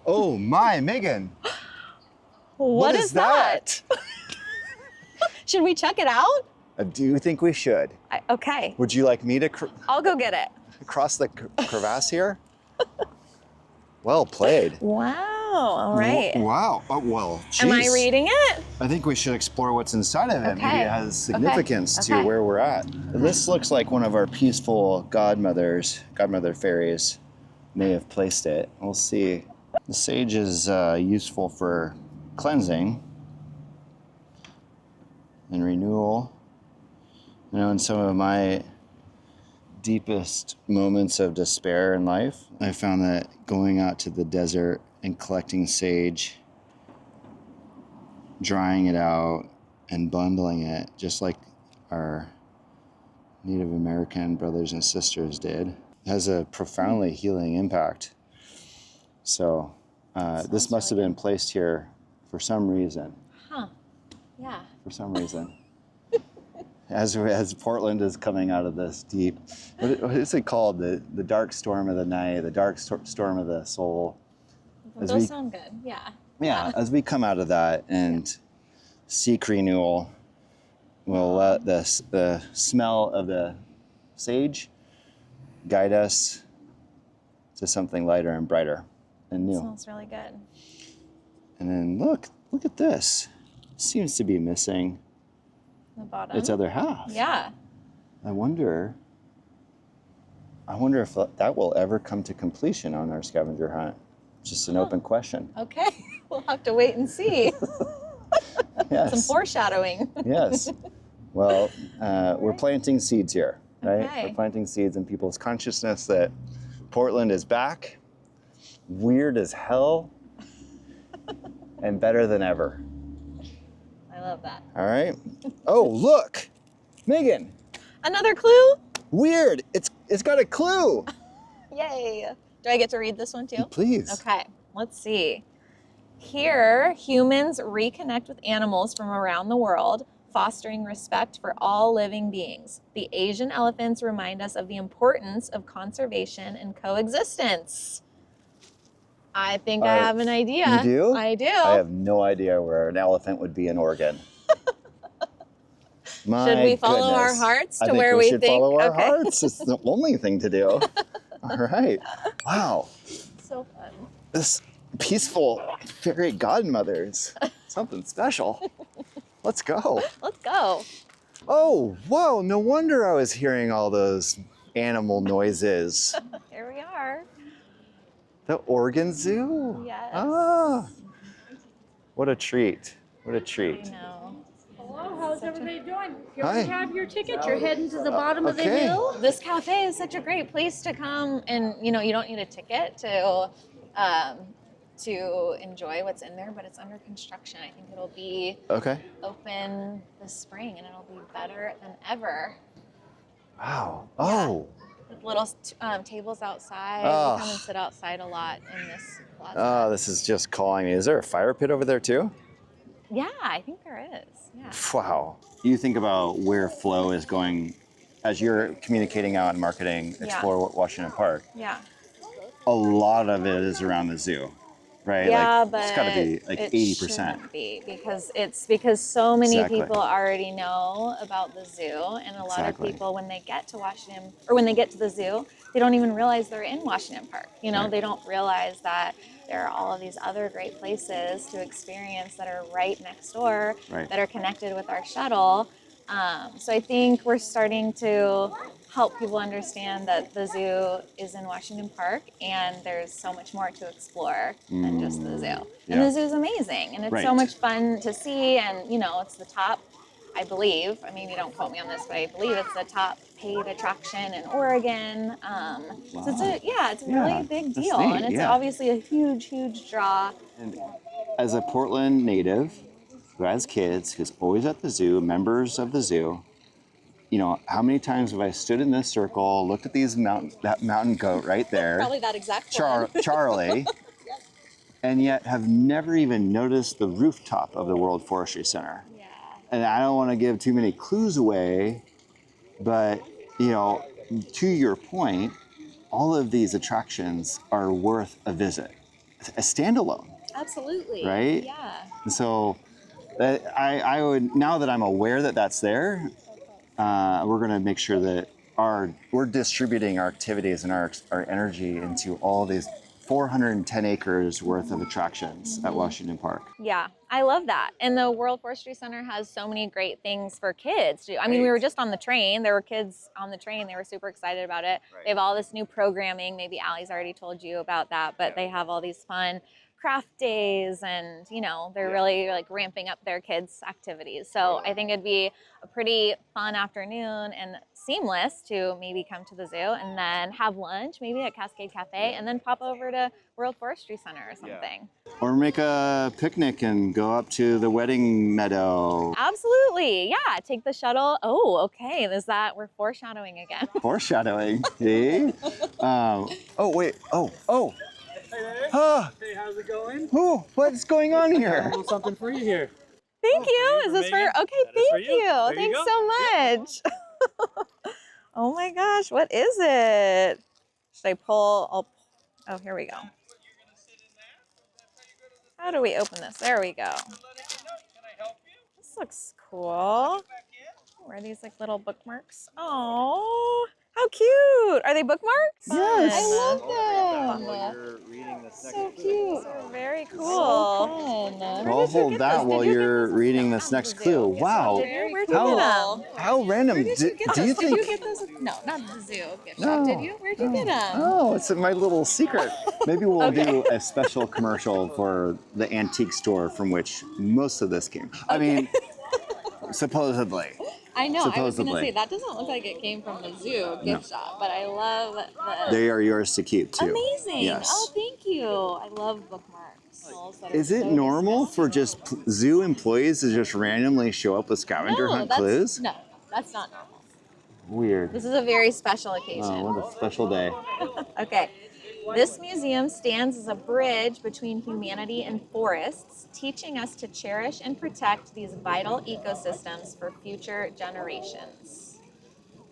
Oh my, Megan. What is that? Should we check it out? I do think we should. Okay. Would you like me to I'll go get it. cross the crevasse here? Well played. Wow. All right. Wow. Oh, well, geez. Am I reading it? I think we should explore what's inside of it. Okay. Maybe it has significance to Okay. where we're at. This looks like one of our peaceful godmother fairies may have placed it. We'll see. The sage is useful for cleansing and renewal. In some of my deepest moments of despair in life, I found that going out to the desert and collecting sage, drying it out and bundling it, just like our Native American brothers and sisters did, has a profoundly healing impact. So this must have been placed here for some reason. Huh. Yeah. For some reason. As Portland is coming out of this deep, what is it called? The dark storm of the night, the dark storm of the soul. Those sound good. Yeah. Yeah, as we come out of that and seek renewal, we'll let the smell of the sage guide us to something lighter and brighter and new. Smells really good. And then look at this. It seems to be missing The bottom. its other half. Yeah. I wonder if that will ever come to completion on our scavenger hunt. Just an open question. Okay. We'll have to wait and see. Yes. Some foreshadowing. Yes. Well, we're planting seeds here, right? Okay. We're planting seeds in people's consciousness that Portland is back, weird as hell, and better than ever. I love that. All right. Oh, look, Megan. Another clue? Weird. It's got a clue. Yay. Do I get to read this one too? Please. Okay, let's see. Here, humans reconnect with animals from around the world, fostering respect for all living beings. The Asian elephants remind us of the importance of conservation and coexistence. I think I have an idea. You do? I do. I have no idea where an elephant would be in Oregon. Should we follow our hearts to where we should think? follow our Okay. hearts. It's the only thing to do. All right. Wow. So fun. This peaceful fairy godmothers. Something special. Let's go. Let's go. Oh, whoa. No wonder I was hearing all those animal noises. Here we are. The Oregon Zoo. Yes. Ah. What a treat. What a I treat. know. Hello, how's everybody doing? If you Hi. already have your ticket, you're heading to the bottom of the okay. hill. This cafe is such a great place to come, and you don't need a ticket to enjoy what's in there, but it's under construction. I think it'll be Okay. open this spring, and it'll be better than ever. Wow. Oh. With little tables outside. Oh. We come and sit outside a lot in this plaza. Oh, this is just calling me. Is there a fire pit over there too? Yeah, I think there is. Yeah. Wow. You think about where flow is going as you're communicating out and marketing Yeah. Explore Washington Park. Yeah. A lot of it is around the zoo, right? Yeah, like, but it's got to be like it 80%. shouldn't be because so many Exactly. people already know about the zoo, and a lot Exactly. of people when they get to Washington or when they get to the zoo, they don't even realize they're in Washington Park. Right. They don't realize that there are all of these other great places to experience that are right next door, Right. that are connected with our shuttle. So I think we're starting to help people understand that the zoo is in Washington Park and there's so much more to explore than just the zoo. And yeah. the zoo is amazing and it's so Right. much fun to see, and it's the top, I believe, I mean, you don't quote me on this, but I believe it's the top paid attraction in Oregon. So it's a Yeah, really big that's deal, neat, and it's yeah. obviously a huge, huge draw. And as a Portland native who has kids, who's always at the zoo, members of the zoo, how many times have I stood in this circle, looked at that mountain goat right there, Probably that exact one. Charlie, and yet have never even noticed the rooftop of the World Forestry Center. Yeah. And I don't want to give too many clues away, but to your point, all of these attractions are worth a visit, a standalone. Absolutely. Right? Yeah. And so I would, now that I'm aware that that's there, we're going to make sure that we're distributing our activities and our energy into all these 410 acres worth of attractions at Washington Park. Yeah, I love that. And the World Forestry Center has so many great things for kids to do. I mean, we were just on the train. There were kids on the train. They were super excited about it. Right. They have all this new programming. Maybe Allie's already told you about that, but they have all these fun craft days, and they're really like ramping up their kids' activities. So I think it'd be a pretty fun afternoon and seamless to maybe come to the zoo and then have lunch maybe at Cascade Cafe and then pop over to World Forestry Center or something. Or make a picnic and go up to the wedding meadow. Absolutely. Yeah. Take the shuttle. Oh, okay. We're foreshadowing again. Foreshadowing. See? Oh, wait. Oh. Ah. Hey, how's it going? Oh, what's going on A here? little something for you here. Thank you. Is this for? Megan. Okay. That is for Thank you. you. There you Thanks go. so much. Oh my gosh. What is it? Should I pull? Oh, here we go. How do we open this? There we go. This looks cool. Where are these like little bookmarks? Oh, how so cute. Are they bookmarks? Yes. I love them. You're reading this next So clue. cute. They're very cool. I'll hold that while you're reading this next clue. Wow. Did you? Where'd you get them? How random. Do you think? No, not the zoo gift No. shop. Did you? Where'd you get them? Oh, it's my little secret. Maybe we'll do a special commercial for the antique store from which most of this came. I mean, supposedly. I know. I was going to Supposedly. say, that doesn't look like it came from the zoo gift shop, but I love the... They are yours to keep too. Amazing. Yes. Oh, thank you. I love bookmarks. Is it normal for just zoo employees to just randomly show up with scavenger hunt clues? No, that's not normal. Weird. This is a very special occasion. Oh, what a special day. Okay. This museum stands as a bridge between humanity and forests, teaching us to cherish and protect these vital ecosystems for future generations.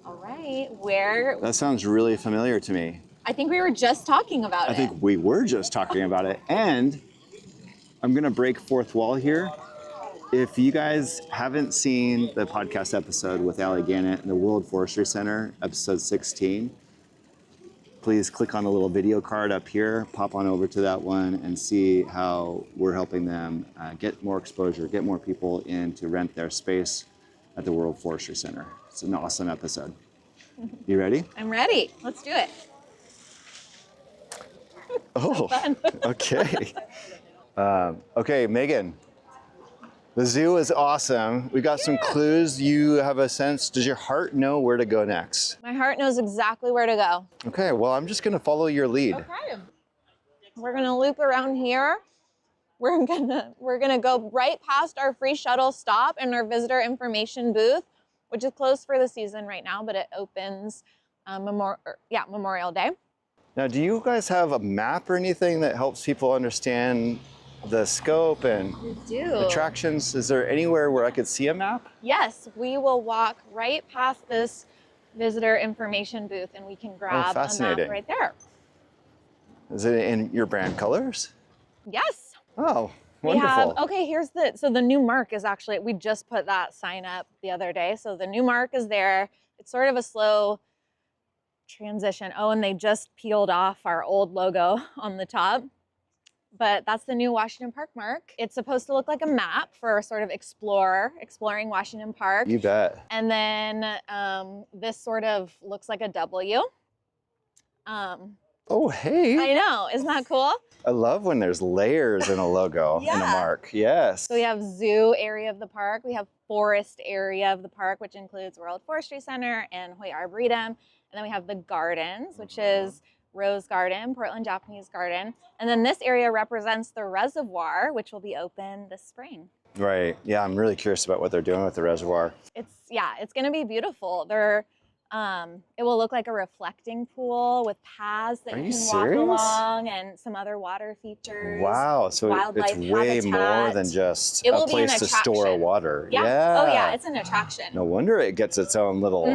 All right, where... That sounds really familiar to me. I think we were just talking about it. I think we were just talking about it. And I'm going to break fourth wall here. If you guys haven't seen the podcast episode with Allie Gannett and the World Forestry Center, episode 16, please click on the little video card up here, pop on over to that one and see how we're helping them get more exposure, get more people in to rent their space at the World Forestry Center. It's an awesome episode. You ready? I'm ready. Let's do it. Oh, okay. Okay, Megan. The zoo is awesome. We got some clues. You have a sense. Does your heart know where to go next? My heart knows exactly where to go. Okay, well, I'm just going to follow your lead. Okay. We're gonna loop around here. We're gonna go right past our free shuttle stop and our visitor information booth, which is closed for the season right now, but it opens Memorial Day. Now, do you guys have a map or anything that helps people understand the scope and attractions? Is there anywhere where I could see a map? Yes, we will walk right past this visitor information booth and we can grab a fascinating. map right there. Is it in your brand colors? Yes. Oh, We wonderful. have, okay, so the new mark is actually, we just put that sign up the other day. So the new mark is there. It's sort of a slow transition. Oh, and they just peeled off our old logo on the top. But that's the new Washington Park mark. It's supposed to look like a map for sort of exploring Washington Park. You bet. And then this sort of looks like a W. Oh, hey. I know, isn't that cool? I love when there's layers in a logo in a mark. Yes. So we have zoo area of the park. We have forest area of the park, which includes World Forestry Center and Hoyt Arboretum. And then we have the gardens, which is Rose Garden, Portland Japanese Garden. And then this area represents the reservoir, which will be open this spring. Right. Yeah, I'm really curious about what they're doing with the reservoir. It's going to be beautiful. It will look like a reflecting pool with paths that you can walk along and some other water features. Wow, so wildlife it's way habitat. more than just It a will be an place to store attraction. water. Yeah. Oh yeah, it's an attraction. No wonder it gets its own little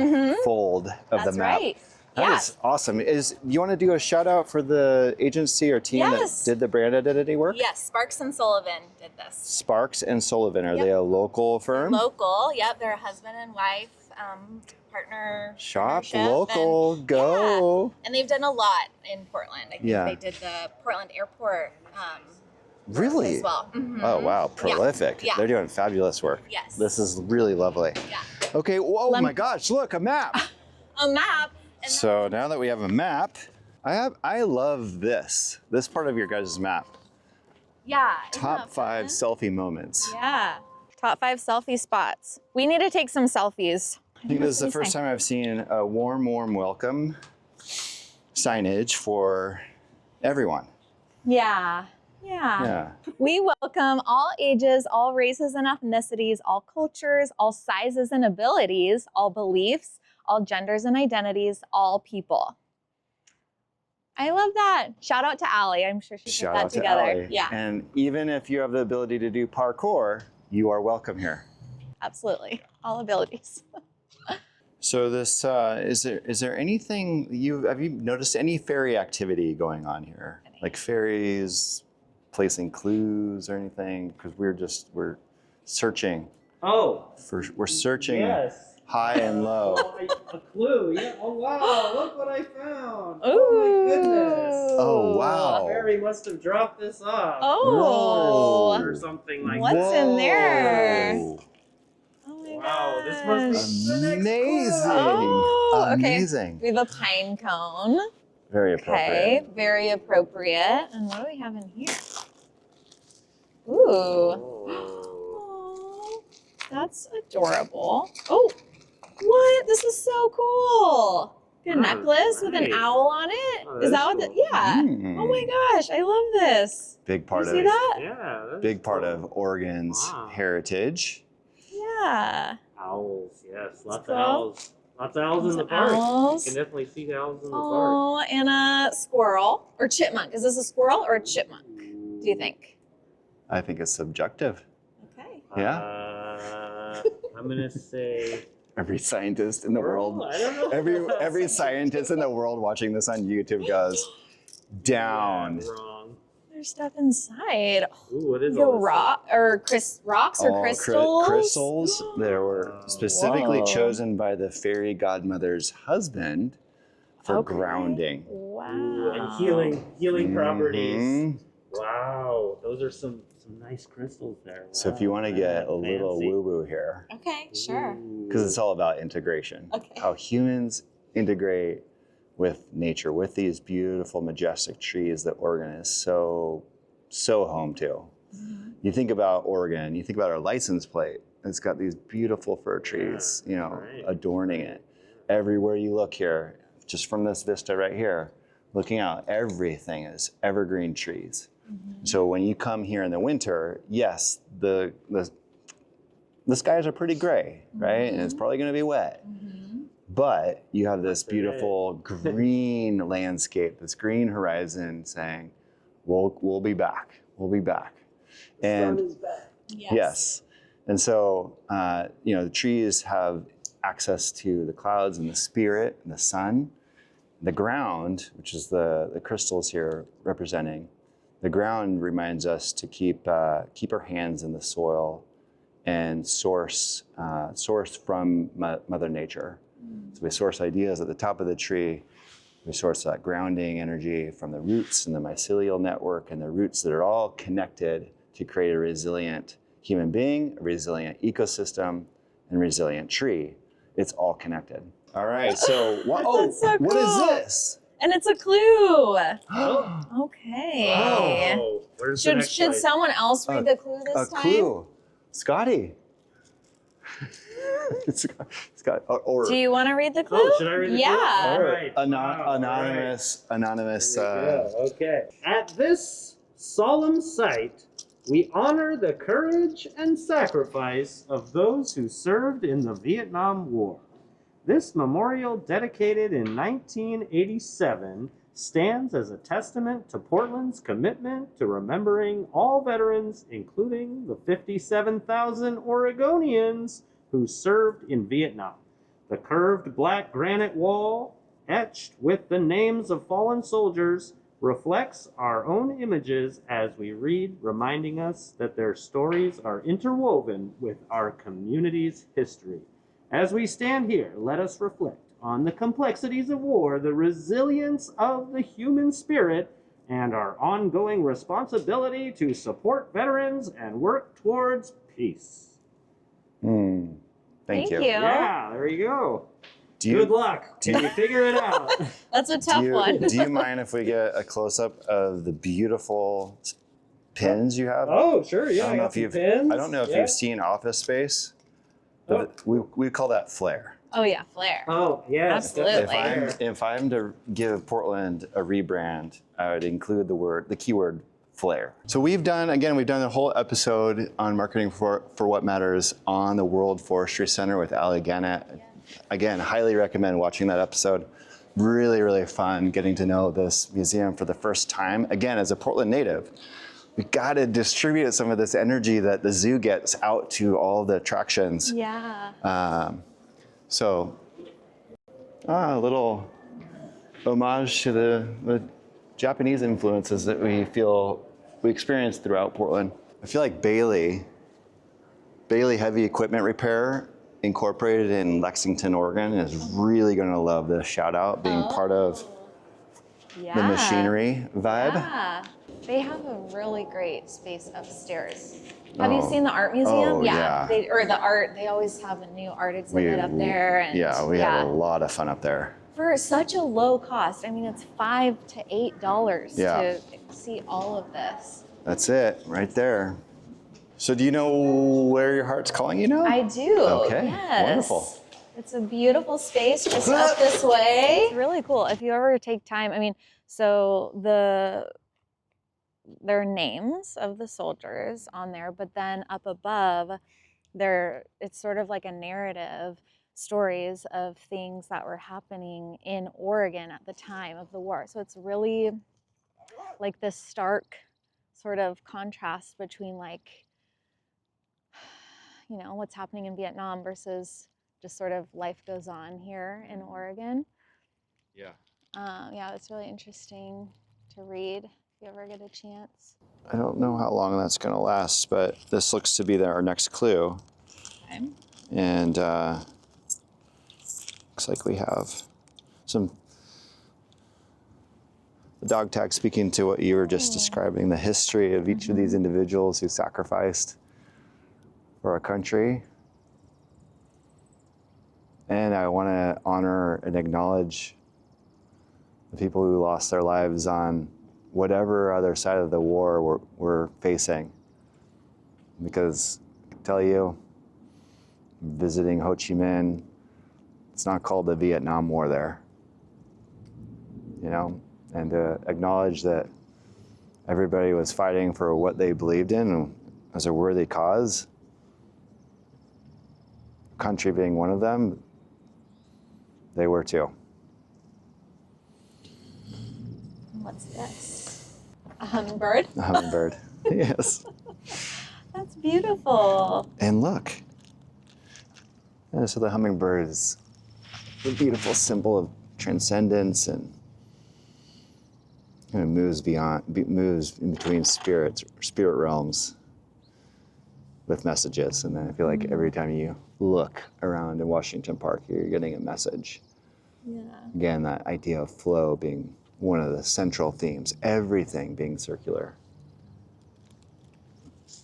fold of That's the map. right. That is awesome. You want to do a shout out for the agency or team that did the brand identity work? Yes, Sparks and Sullivan did this. Sparks and Sullivan, are they a local firm? Local, yep, they're a husband and wife Shop partnership, local, go. and they've done a lot in Portland. I think Yeah. they did the Portland Airport Really? as well. Oh wow, prolific. Yeah. They're doing fabulous work. Yes. This is really lovely. Yeah. Okay, whoa, my gosh, look, a map. A map. And So now that we have a map, I love this part of your guys' map. yeah. isn't Top that 5 fun? selfie moments. Yeah. Top 5 selfie spots. We need to take some selfies. I think this is the first time I've seen a warm welcome signage for everyone. Yeah. Yeah. We welcome all ages, all races and ethnicities, all cultures, all sizes and abilities, all beliefs, all genders and identities, all people. I love that. Shout out to Allie. I'm sure she Shout put that out to together. Allie. Yeah, And even if you have the ability to do parkour, you are welcome here. absolutely. All abilities. So this is there anything have you noticed any fairy activity going on here? Like fairies placing clues or anything? Because we're searching. Oh, We're searching yes. high and low. A clue. Yeah. Oh wow! Look what I found. Ooh. Oh my goodness. Oh, wow. Barry must have dropped this off. Oh. Or something like What's that. in there? Whoa. Oh my Wow, this must be the next Amazing. clue. Oh, okay. Amazing. We have a pine cone. Very appropriate. Okay, very appropriate. And what do we have in here? Ooh. Oh. That's adorable. Oh, what? This is so cool. A necklace with an nice. owl on it. Oh, Is that's that what? cool. Yeah. Mm. Oh my gosh, I love this. Big part you of see that? Yeah. That's big part cool. of Oregon's Wow. heritage. Yeah. Owls. Yes, lots cool. of owls. Lots of owls in the Lots of park. owls. You can definitely see owls in the park. Oh, and a squirrel or chipmunk. Is this a squirrel or a chipmunk? Do you think? I think it's subjective. Okay. Yeah. I'm gonna say. Every scientist in the world, I don't know. every scientist in the world watching this on YouTube goes down. Yeah, wrong. There's stuff inside. Ooh, what is The all this rock or rocks or All crystals. crystals that were specifically Whoa. chosen by the fairy godmother's husband for Okay. grounding. Wow. Ooh, and healing properties. Mhm. Wow, those are some nice crystals there. So if you want to get a little woo-woo here, Okay, sure. because it's all about integration. Okay. How humans integrate with nature, with these beautiful, majestic trees that Oregon is so home to. Mm-hmm. You think about Oregon, you think about our license plate. It's got these beautiful fir trees, right. adorning it. Everywhere you look here, just from this vista right here, looking out, everything is evergreen trees. Mm-hmm. So when you come here in the winter, yes, the skies are pretty gray, right? And it's probably going to be wet. Mm-hmm. But you have this beautiful green landscape, this green horizon saying, we'll be back. We'll be back. And yes. And so, the trees have access to the clouds and the spirit and the sun. The ground, which is the crystals here representing, the ground reminds us to keep our hands in the soil and source from Mother Nature. So we source ideas at the top of the tree. We source that grounding energy from the roots and the mycelial network and the roots that are all connected to create a resilient human being, a resilient ecosystem, and resilient tree. It's all connected. All right, so what That's so what is cool. this? And it's a clue. Oh, Okay. wow. Where's the next Should slide? someone else read the clue A this time? clue. Scotty. Scott, or Do you want to read the clue? Oh, should I read the clue? Yeah. All right. anonymous. There we go. Okay. At this solemn site, we honor the courage and sacrifice of those who served in the Vietnam War. This memorial, dedicated in 1987, stands as a testament to Portland's commitment to remembering all veterans, including the 57,000 Oregonians who served in Vietnam. The curved black granite wall, etched with the names of fallen soldiers, reflects our own images as we read, reminding us that their stories are interwoven with our community's history. As we stand here, let us reflect on the complexities of war, the resilience of the human spirit, and our ongoing responsibility to support veterans and work towards peace. Thank you. Yeah, there you go. Do you, Good luck. Can you figure it out? That's a tough do one. you mind if we get a close-up of the beautiful pins you have? Oh, sure. Yeah, I don't know got if some you've pins. I don't know if Yeah. you've seen Office Space. But we call that flair. Oh yeah, Flair. Oh, yeah. Absolutely. If I'm to give Portland a rebrand, I would include the keyword flair. So we've done the whole episode on marketing for what matters on the World Forestry Center with Ali Gannett. Yeah. Again, highly recommend watching that episode. Really, really fun getting to know this museum for the first time. Again, as a Portland native, we got to distribute some of this energy that the zoo gets out to all the attractions. Yeah. So, a little homage to the Japanese influences that we experience throughout Portland. I feel like Bailey Heavy Equipment Repair incorporated in Lexington, Oregon, is really going to love this shout out, being part of Yeah. the machinery vibe. Yeah. They have a really great space upstairs. Have you Oh. seen the art museum? Oh, yeah. They always have a new art exhibit up there. And we had a lot of fun up there. for such a low cost. I mean, it's $5 to $8 to see all of this. That's it, right there. So do you know where your heart's calling you now? I do. Okay, Yes. wonderful. It's a beautiful space just up this way. It's really cool. If you ever take time, I mean, so there are names of the soldiers on there, but then up above, it's sort of like a narrative, stories of things that were happening in Oregon at the time of the war. So it's really like this stark sort of contrast between like, you know, what's happening in Vietnam versus just sort of life goes on here in Oregon. Yeah. Yeah, it's really interesting to read if you ever get a chance. I don't know how long that's going to last, but this looks to be our next clue. Okay. And looks like we have the dog tag speaking to what you were just describing, the history of each of these individuals who sacrificed for our country. And I want to honor and acknowledge the people who lost their lives on whatever other side of the war we're facing. Because I can tell you, visiting Ho Chi Minh, it's not called the Vietnam War there. You know, and to acknowledge that everybody was fighting for what they believed in as a worthy cause, country being one of them, they were too. What's this? A hummingbird? A hummingbird, yes. That's beautiful. And look, so the hummingbird is a beautiful symbol of transcendence and kind of moves in between spirit realms with messages. And then I feel like every time you look around in Washington Park, you're getting a message. Yeah. Again, that idea of flow being one of the central themes, everything being circular.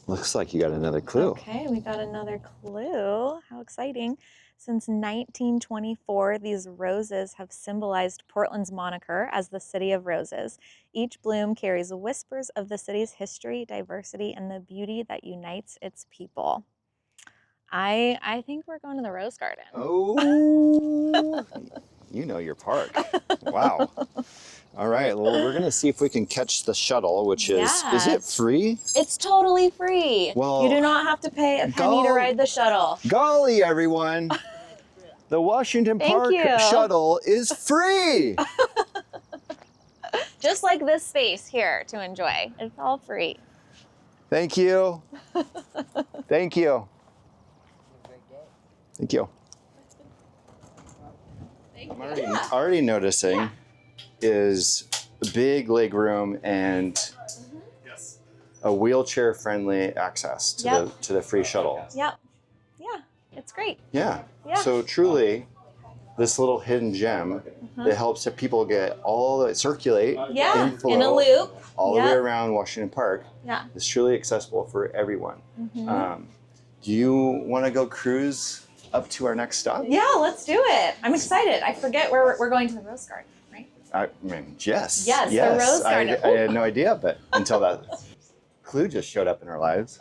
Looks like you got another clue. Okay, we got another clue. How exciting. Since 1924, these roses have symbolized Portland's moniker as the City of Roses. Each bloom carries whispers of the city's history, diversity, and the beauty that unites its people. I think we're going to the Rose Garden. Oh, you know your park. Wow. All right, well, we're going to see if we can catch the shuttle, which is it free? It's totally free. Well, you do not have to pay a penny to ride the shuttle. Golly, everyone. The Washington Park shuttle is free. Just like this space here to enjoy. It's all free. Thank you. Thank you. Thank you. I'm already noticing is a big leg room and a wheelchair-friendly access to the free shuttle. Yep. Yeah, it's great. Yeah. Yeah. So truly, this little hidden gem that helps people circulate in a loop all the way around Washington Park. Yeah. It's truly accessible for everyone. Do you want to go cruise up to our next stop? Yeah, let's do it. I'm excited. I forget where we're going to the Rose Garden, right? I mean, yes. Yes, the Rose Garden. I had no idea, but until that clue just showed up in our lives.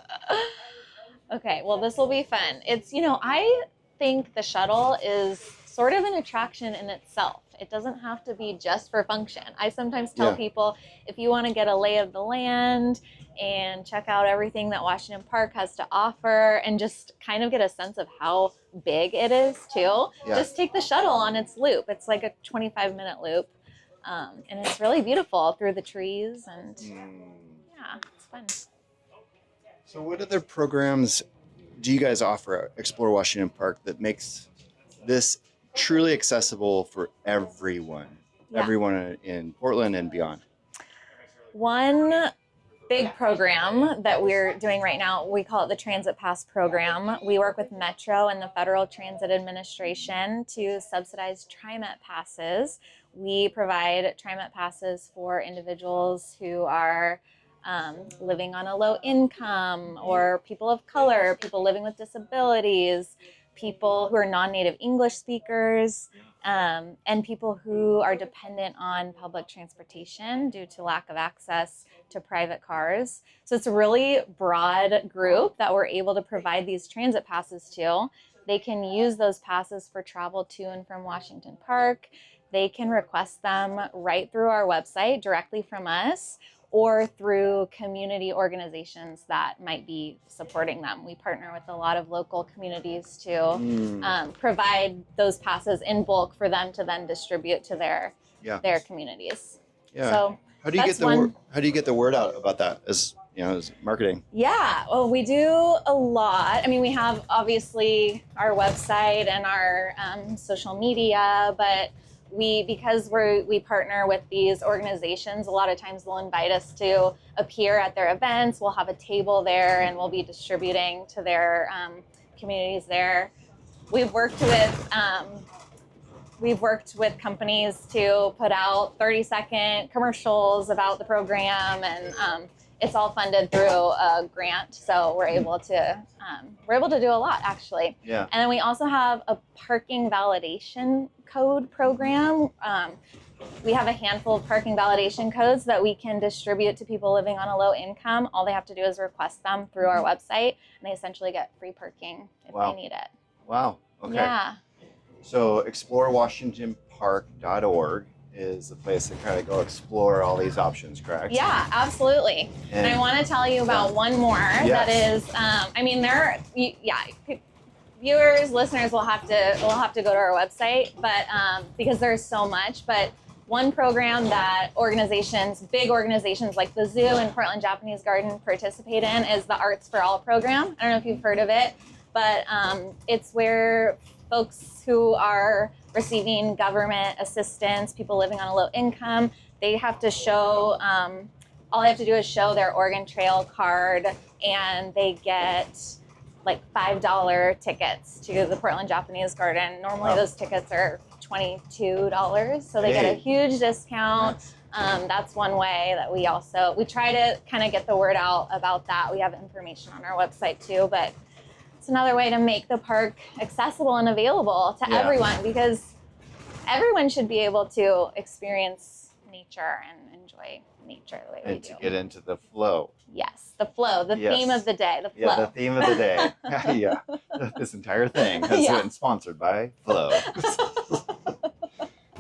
Okay, well, this will be fun. It's, I think the shuttle is sort of an attraction in itself. It doesn't have to be just for function. I sometimes tell people, if you want to get a lay of the land and check out everything that Washington Park has to offer and just kind of get a sense of how big it is too, just take the shuttle on its loop. It's like a 25-minute loop. And it's really beautiful through the trees and yeah, it's fun. So what other programs do you guys offer at Explore Washington Park that makes this truly accessible for everyone in Portland and beyond? One big program that we're doing right now. We call it the Transit Pass program. We work with Metro and the Federal Transit Administration to subsidize TriMet passes. We provide TriMet passes for individuals who are living on a low income, or people of color, people living with disabilities, people who are non-native English speakers, and people who are dependent on public transportation due to lack of access to private cars. So it's a really broad group that we're able to provide these transit passes to. They can use those passes for travel to and from Washington Park. They can request them right through our website directly from us, or through community organizations that might be supporting them. We partner with a lot of local communities to provide those passes in bulk for them to then distribute to their communities. Yeah. So how do you that's how do you get the word out about that as as marketing? Yeah, well, we do a lot. I mean, we have obviously our website and our social media, but because we partner with these organizations, a lot of times they'll invite us to appear at their events. We'll have a table there and we'll be distributing to their communities there. We've worked with companies to put out 30-second commercials about the program, and it's all funded through a grant, so we're able to do a lot, actually. Yeah. And then we also have a parking validation code program. We have a handful of parking validation codes that we can distribute to people living on a low income. All they have to do is request them through our website, and they essentially get free parking if they need it. Wow. Okay. Yeah. So explorewashingtonpark.org is the place to kind of go explore all these options, correct? Yeah, absolutely. And I want to tell you about one more that is, viewers, listeners will have to go to our website, but because there's so much. But one program that big organizations like the zoo and Portland Japanese Garden participate in is the Arts for All program. I don't know if you've heard of it, but it's where folks who are receiving government assistance, people living on a low income, they have to show, all they have to do is show their Oregon Trail card, and they get like $5 tickets to the Portland Japanese Garden. Normally those tickets are $22, so they get a huge discount. That's one way that we try to kind of get the word out about that. We have information on our website too, but it's another way to make the park accessible and available to everyone, because everyone should be able to experience nature and enjoy nature the way we do. And to get into the flow. Yes, the flow, the theme of the day, the flow. Yeah, the theme of the day. Yeah, this entire thing has been sponsored by Flow.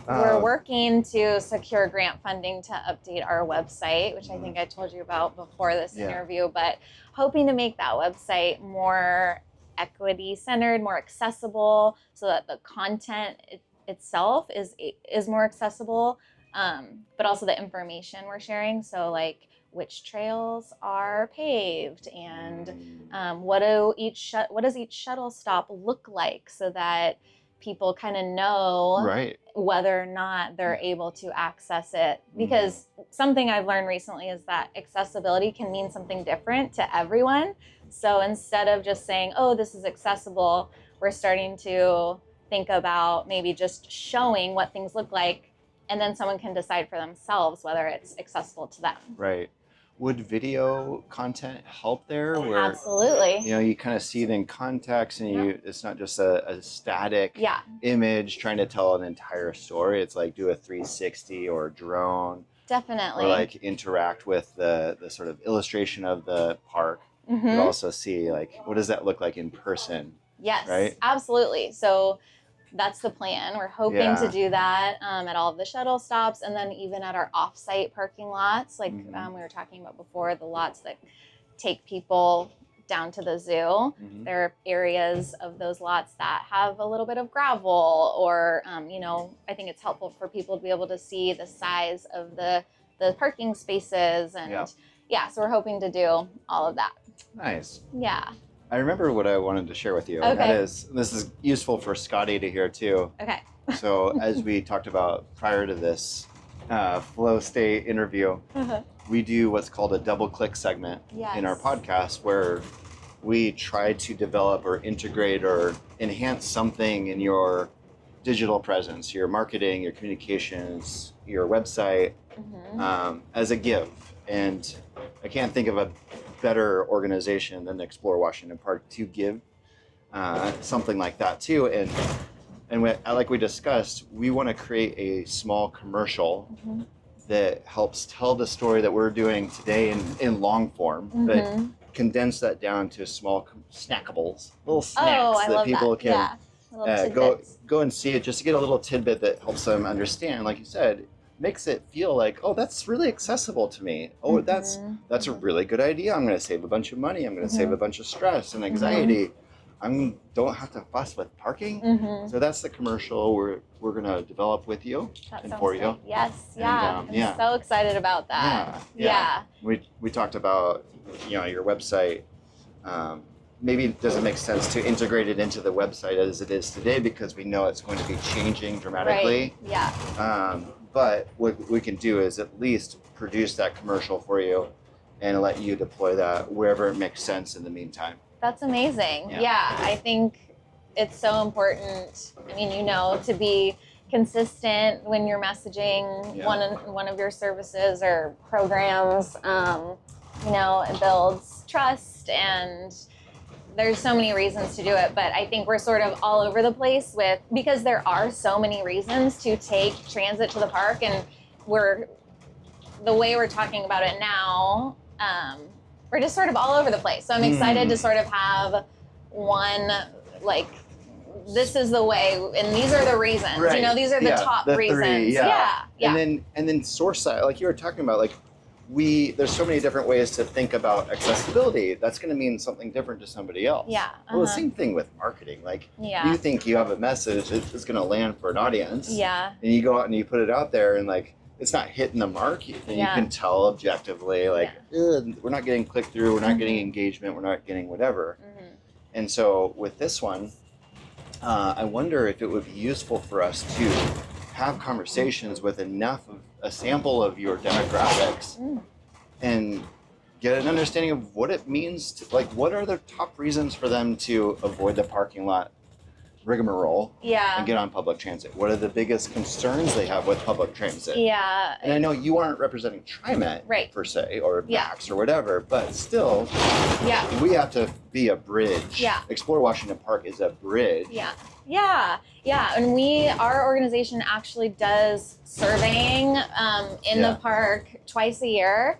We're working to secure grant funding to update our website, which I think I told you about before this interview, but hoping to make that website more equity centered, more accessible, so that the content itself is more accessible, but also the information we're sharing. So like which trails are paved, and what does each shuttle stop look like, so that people kind of know whether or not they're able to access it. Because something I've learned recently is that accessibility can mean something different to everyone. So instead of just saying, oh, this is accessible, we're starting to think about maybe just showing what things look like, and then someone can decide for themselves whether it's accessible to them. Right. Would video content help there? Where, absolutely. You kind of see it in context, and it's not just a static image trying to tell an entire story. It's like do a 360 or drone. Definitely. Or like interact with the sort of illustration of the park. But also see like what does that look like in person? Yes, right? Absolutely. So that's the plan. We're hoping to do that at all of the shuttle stops, and then even at our off-site parking lots, like we were talking about before, the lots that take people down to the zoo. There are areas of those lots that have a little bit of gravel, or I think it's helpful for people to be able to see the size of the parking spaces, and so we're hoping to do all of that. Nice. Yeah. I remember what I wanted to share with you. And that is, this is useful for Scotty to hear too. Okay. So as we talked about prior to this flow state interview, we do what's called a double click segment in our podcast where we try to develop or integrate or enhance something in your digital presence, your marketing, your communications, your website, as a give. And I can't think of a better organization than Explore Washington Park to give something like that too. And like we discussed, we want to create a small commercial that helps tell the story that we're doing today in long form, but condense that down to small snackables, little snacks that people can go and see it, just to get a little tidbit that helps them understand. Like you said, makes it feel like, oh, that's really accessible to me. Oh, that's a really good idea. I'm going to save a bunch of money. I'm going to save a bunch of stress and anxiety. I don't have to fuss with parking. So that's the commercial we're going to develop with you and for you. Yes, And, I'm so excited about that. We talked about, your website. Maybe it doesn't make sense to integrate it into the website as it is today because we know it's going to be changing dramatically. But what we can do is at least produce that commercial for you and let you deploy that wherever it makes sense in the meantime. That's amazing. Yeah, I think it's so important. I mean, to be consistent when you're messaging one of your services or programs. It builds trust, and there's so many reasons to do it. But I think we're sort of all over the place because there are so many reasons to take transit to the park, and the way we're talking about it now. We're just sort of all over the place. So I'm excited to sort of have one, this is the way, and these are the reasons. Right. These are the top reasons. Three, And then source side, like you were talking about, there's so many different ways to think about accessibility. That's going to mean something different to somebody else. Well, the same thing with marketing. You think you have a message that's going to land for an audience. And you go out and you put it out there, and it's not hitting the mark, and you can tell objectively, we're not getting click through, we're not getting engagement, we're not getting whatever. And so with this one, I wonder if it would be useful for us to have conversations with enough of a sample of your demographics and get an understanding of what it means to, what are the top reasons for them to avoid the parking lot rigmarole and get on public transit? What are the biggest concerns they have with public transit? And I know you aren't representing TriMet per se, or Max or whatever, but still, we have to be a bridge. Explore Washington Park is a bridge. And our organization actually does surveying in the park twice a year.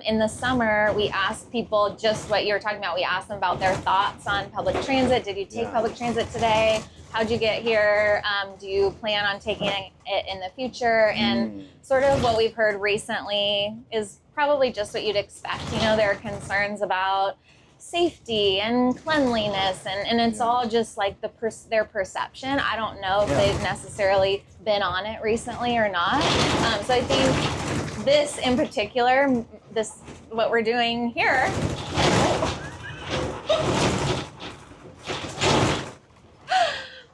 In the summer, we ask people just what you were talking about. We ask them about their thoughts on public transit. Did you take public transit today? How'd you get here? Do you plan on taking it in the future? And sort of what we've heard recently is probably just what you'd expect. There are concerns about safety and cleanliness, and it's all just their perception. I don't know if they've necessarily been on it recently or not. So I think this in particular, what we're doing here,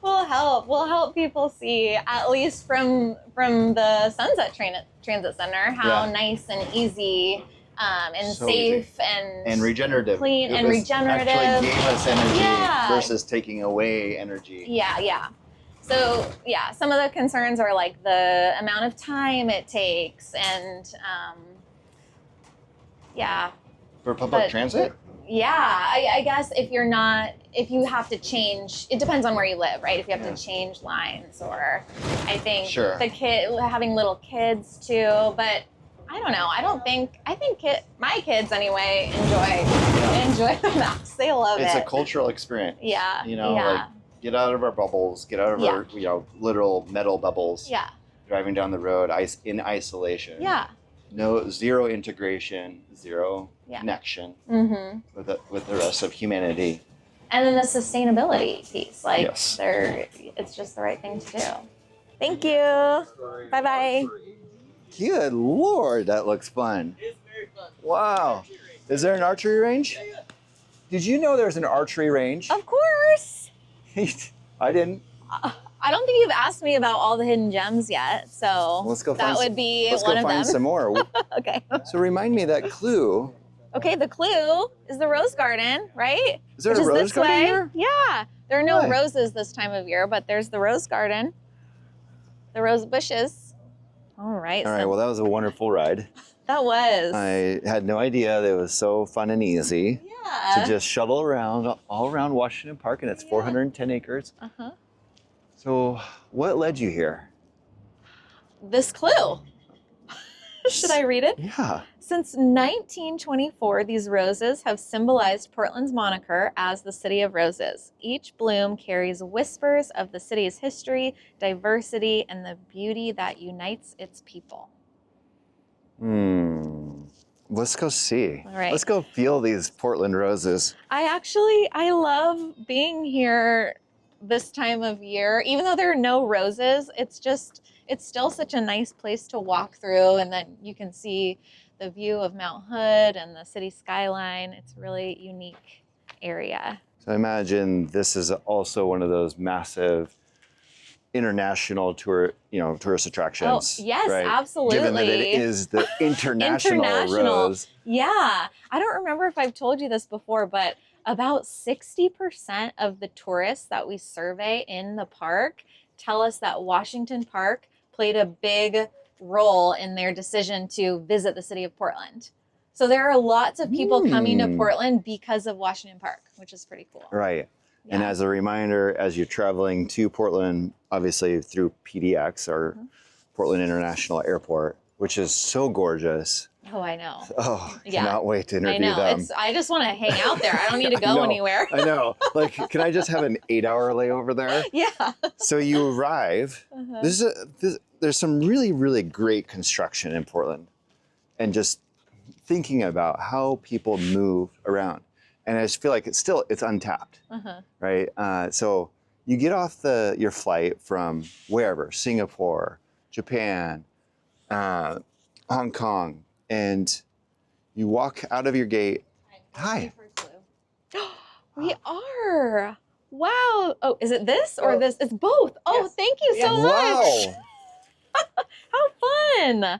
will help people see, at least from the Sunset Transit Center, how nice and easy and so safe and regenerative, clean and regenerative. Actually gave us energy versus taking away energy. So some of the concerns are the amount of time it takes, and for public transit. I guess if you have to change, it depends on where you live, right? If you have to change lines, or I think having little kids too, but I don't know. I think my kids anyway enjoy the Max. They love it. It's a cultural experience. Get out of our bubbles, get out of our literal metal bubbles. Driving down the road, in isolation. Zero integration, zero connection with the rest of humanity. And then the sustainability piece, it's just the right thing to do. Thank you. Bye-bye. Good Lord, that looks fun. It's very fun. Wow. Is there an archery range? Did you know there's an archery range? Of course. I didn't. I don't think you've asked me about all the hidden gems yet, so Let's go that find would be Let's one go of find them. some more. Okay. So remind me that clue. Okay, the clue is the rose garden, right? Is there Which a is rose this garden way. here? Yeah. There are no Why? roses this time of year, but there's the rose garden. The rose bushes. All right. All right, well, that was a wonderful ride. that was. I had no idea that it was so fun and easy Yeah. to just shuttle around all around Washington Park, and it's 410 acres. Uh-huh. So what led you here? This clue. Should I read it? Yeah. Since 1924, these roses have symbolized Portland's moniker as the City of Roses. Each bloom carries whispers of the city's history, diversity, and the beauty that unites its people. Let's go see. All right. Let's go feel these Portland roses. I love being here this time of year. Even though there are no roses, it's still such a nice place to walk through, and then you can see the view of Mount Hood and the city skyline. It's a really unique area. So I imagine this is also one of those massive international tourist attractions. Oh, yes, right? absolutely. Given that it is the international rose. Yeah. I don't remember if I've told you this before, but about 60% of the tourists that we survey in the park tell us that Washington Park played a big role in their decision to visit the city of Portland. So there are lots of people coming to Portland because of Washington Park, which is pretty cool. Right. Yeah. And as a reminder, as you're traveling to Portland, obviously through PDX or Portland International Airport, which is so gorgeous. Oh, I know. Oh, Yeah. cannot wait to I interview know. them. I just want to hang out there. I don't need to go No, anywhere. I know. Like, can I just have an 8-hour layover there? Yeah. So you arrive. There's some really, really great construction in Portland, and just thinking about how people move around. And I just feel like it's untapped, right? So you get off your flight from wherever, Singapore, Japan, Hong Kong, and you walk out of your gate. Hi. We are. Wow. Oh, is it this or this? It's both. Oh, Yes. thank you so much. Wow. How fun.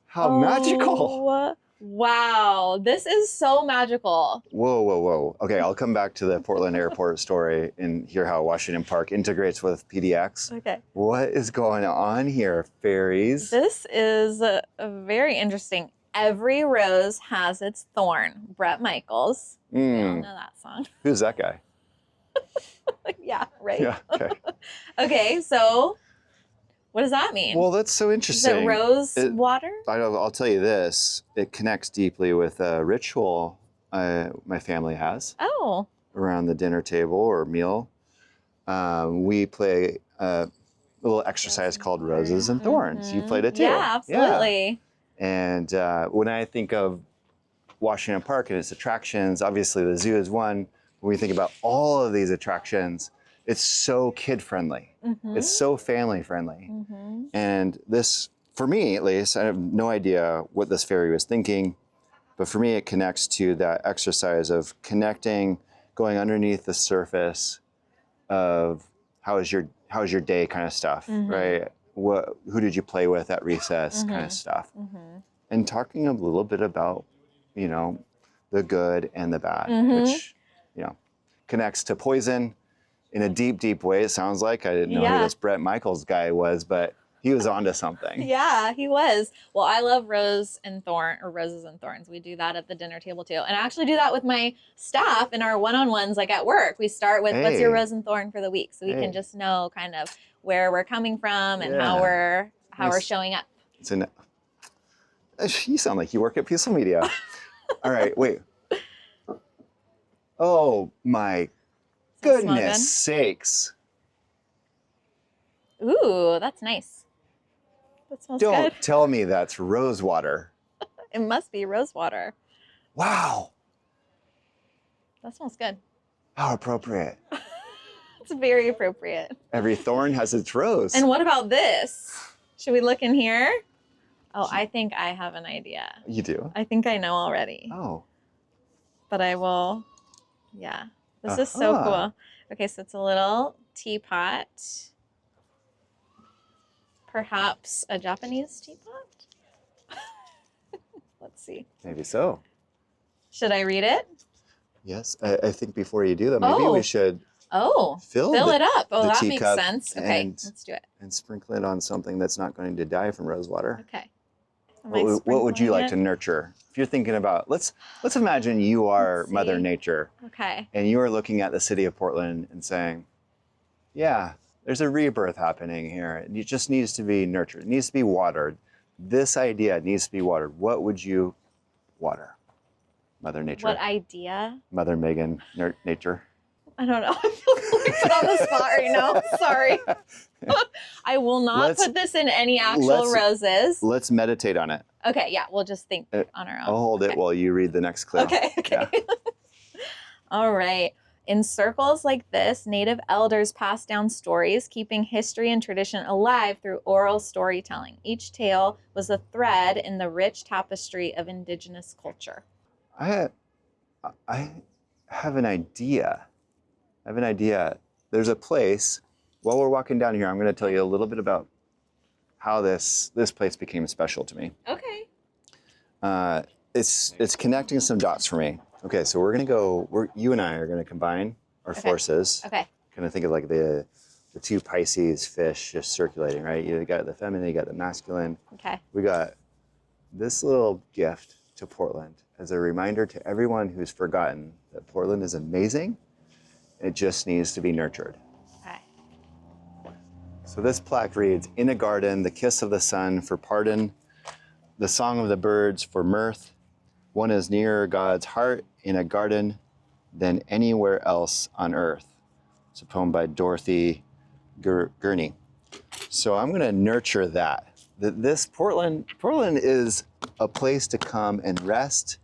How magical. Wow. This is so magical. Whoa, whoa, whoa. Okay, I'll come back to the Portland Airport story and hear how Washington Park integrates with PDX. Okay. What is going on here, fairies? This is very interesting. Every rose has its thorn. Brett Michaels. We all know that song. Who's that guy? Yeah, right. Yeah, okay. Okay, so what does that mean? Well, that's so Is interesting. it rose water? I'll tell you this. It connects deeply with a ritual my family has Oh. around the dinner table or meal. We play a little exercise called Roses and Thorns. You played it too. Yeah, absolutely. And when I think of Washington Park and its attractions, obviously the zoo is one. When we think about all of these attractions, it's so kid-friendly. It's so family-friendly. And this, for me at least, I have no idea what this fairy was thinking, but for me it connects to that exercise of connecting, going underneath the surface of how is your day kind of stuff, right? Who did you play with at recess kind of stuff. And talking a little bit about, the good and the bad, which, connects to poison in a deep, deep way. It sounds like. I didn't know who this Brett Michaels guy was, but he was onto something. Yeah, he was. Well, I love roses and thorns. We do that at the dinner table too. And I actually do that with my staff in our one-on-ones, like at work. We start with what's your rose and thorn for the week, so we can just know kind of where we're coming from and how we're showing up. You sound like you work at Peaceful Media. All right, wait. Oh my goodness sakes. Ooh, that's nice. That smells Don't good. tell me that's rose water. It must be rose water. Wow. That smells good. How appropriate. It's very appropriate. Every thorn has its rose. And what about this? Should we look in here? Oh, I think I have an idea. You do? I think I know already. Oh. But I will, yeah. This is so cool. Okay, so it's a little teapot. Perhaps a Japanese teapot? Let's see. Maybe so. Should I read it? Yes, I think before you do that, maybe we should fill it up. Oh, the that makes teacup sense. Okay, and- let's do it. and sprinkle it on something that's not going to die from rosewater. Okay. What would you like to nurture? If you're thinking about, let's imagine you are Let's see. Mother Nature, Okay. and you are looking at the city of Portland and saying, yeah, there's a rebirth happening here. It just needs to be nurtured. It needs to be watered. This idea needs to be watered. What would you water? Mother Nature. What idea? Mother Meghan Nature. I don't know. I feel like put on the spot right now. Sorry. I will not put this in any actual roses. Let's meditate on it. Okay, yeah, we'll just think on our own. I'll hold it while you read the next clue. Okay. Yeah. All right. In circles like this, Native elders pass down stories, keeping history and tradition alive through oral storytelling. Each tale was a thread in the rich tapestry of Indigenous culture. I have an idea. There's a place. While we're walking down here, I'm going to tell you a little bit about how this place became special to me. Okay. It's connecting some dots for me. Okay, so you and I are going to combine our forces. Okay. Kind of think of like the two Pisces fish just circulating, right? You got the feminine, you got the masculine. Okay. We got this little gift to Portland as a reminder to everyone who's forgotten that Portland is amazing. It just needs to be nurtured. Okay. So this plaque reads, in a garden, the kiss of the sun for pardon, the song of the birds for mirth. One is nearer God's heart in a garden than anywhere else on earth. It's a poem by Dorothy Gurney. So I'm going to nurture that. This Portland is a place to come and rest,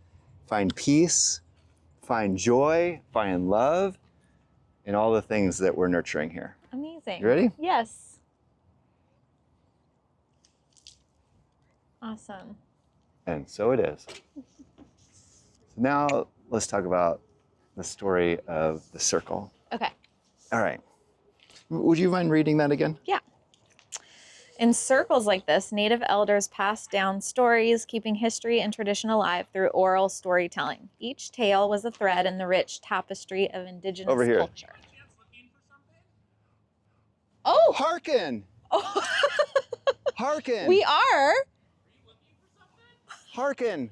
find peace, find joy, find love, and all the things that we're nurturing here. Amazing. You ready? Yes. Awesome. And so it is. So now let's talk about the story of the circle. Okay. All right. Would you mind reading that again? Yeah. In circles like this, Native elders passed down stories, keeping history and tradition alive through oral storytelling. Each tale was a thread in the rich tapestry of Indigenous Over here. culture. Oh! Hearken! Oh. Hearken! We are. Hearken!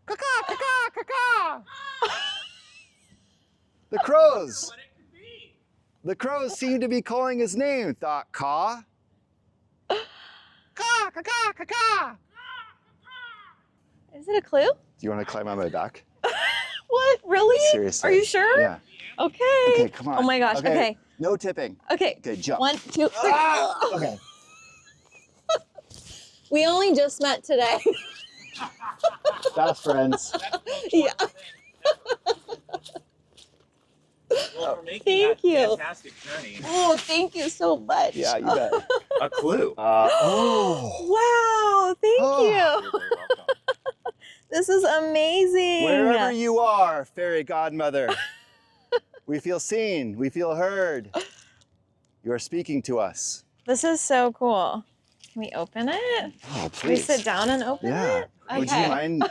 Caw-caw, caw-caw, caw-caw! The crows! The crows seem to be calling his name, thought Caw. Caw, caw, caw, caw. Is it a clue? Do you want to climb on my back? What? Really? Seriously. Are you sure? Yeah. Okay. Okay, come on. Oh my gosh. Okay. No tipping. Okay. Okay, jump. 1, 2, 3. Ah! Okay. We only just met today. Fast friends. Yeah. Well, for making Thank that you. fantastic journey. Oh, thank you so much. Yeah, you bet. A clue. Oh. Wow. Thank Oh. you. You're very welcome. This is amazing. Wherever you are, fairy godmother, we feel seen, we feel heard. You are speaking to us. This is so cool. Can we open it? Oh, Can we please. sit down and open Yeah. it? Would Okay. you mind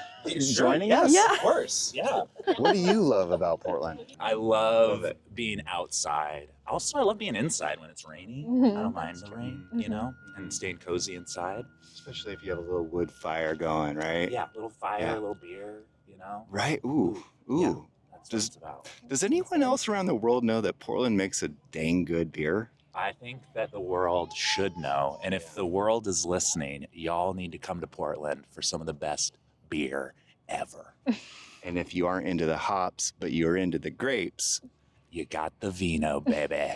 joining yes, us? Yeah. Of course. Yeah. What do you love about Portland? I love being outside. Also, I love being inside when it's raining. Mhm. I don't mind the rain, you know, and staying cozy inside. Especially if you have a little wood fire going, right? Yeah, a little fire, Yeah. a little beer, you know. Right? Ooh. Ooh. Yeah, that's what Does- it's about. Does anyone else around the world know that Portland makes a dang good beer? I think that the world should know. And if the world is listening, y'all need to come to Portland for some of the best beer ever. And if you aren't into the hops, but you're into the grapes, You got the vino, baby.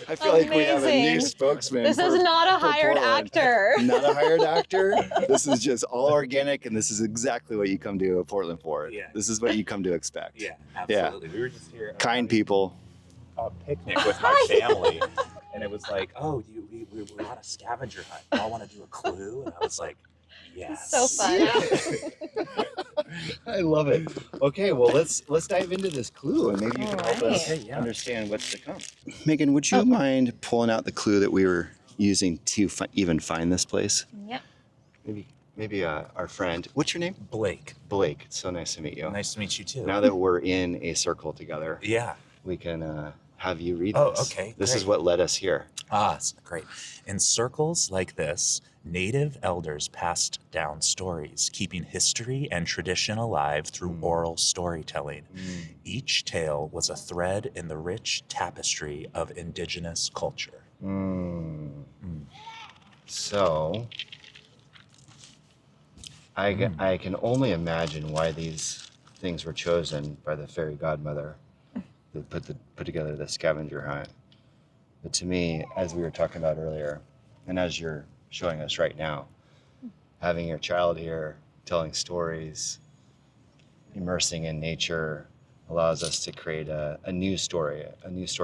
I feel like we have a new Amazing. spokesman. This is not a for hired Portland. actor. Not a hired actor. This is just all organic, and this is exactly what you come to Portland for. Yeah. This is what you come to expect. Yeah, absolutely. We were just here. Kind people. A picnic with my family, and it was like, oh, we were on a scavenger hunt. Y'all want to do a clue? And I was like, Yes. So fun. I love it. Okay, well let's dive into this clue and maybe you can help Alright. us Okay, yeah. understand what's to come. Megan, would you mind pulling out the clue that we were using to even find this place? Yep. Maybe our friend. What's your name? Blake, Blake. It's so nice to meet you. nice to meet you too. Now that we're in a circle together, Yeah. we can have you read Oh, this. okay, This is great. what led us here. Great. In circles like this, native elders passed down stories, keeping history and tradition alive through oral storytelling. Each tale was a thread in the rich tapestry of Indigenous culture. So, I can only imagine why these things were chosen by the fairy godmother that put together the scavenger hunt. But to me, as we were talking about earlier, and as you're showing us right now, having your child here telling stories, immersing in nature, allows us to create a new story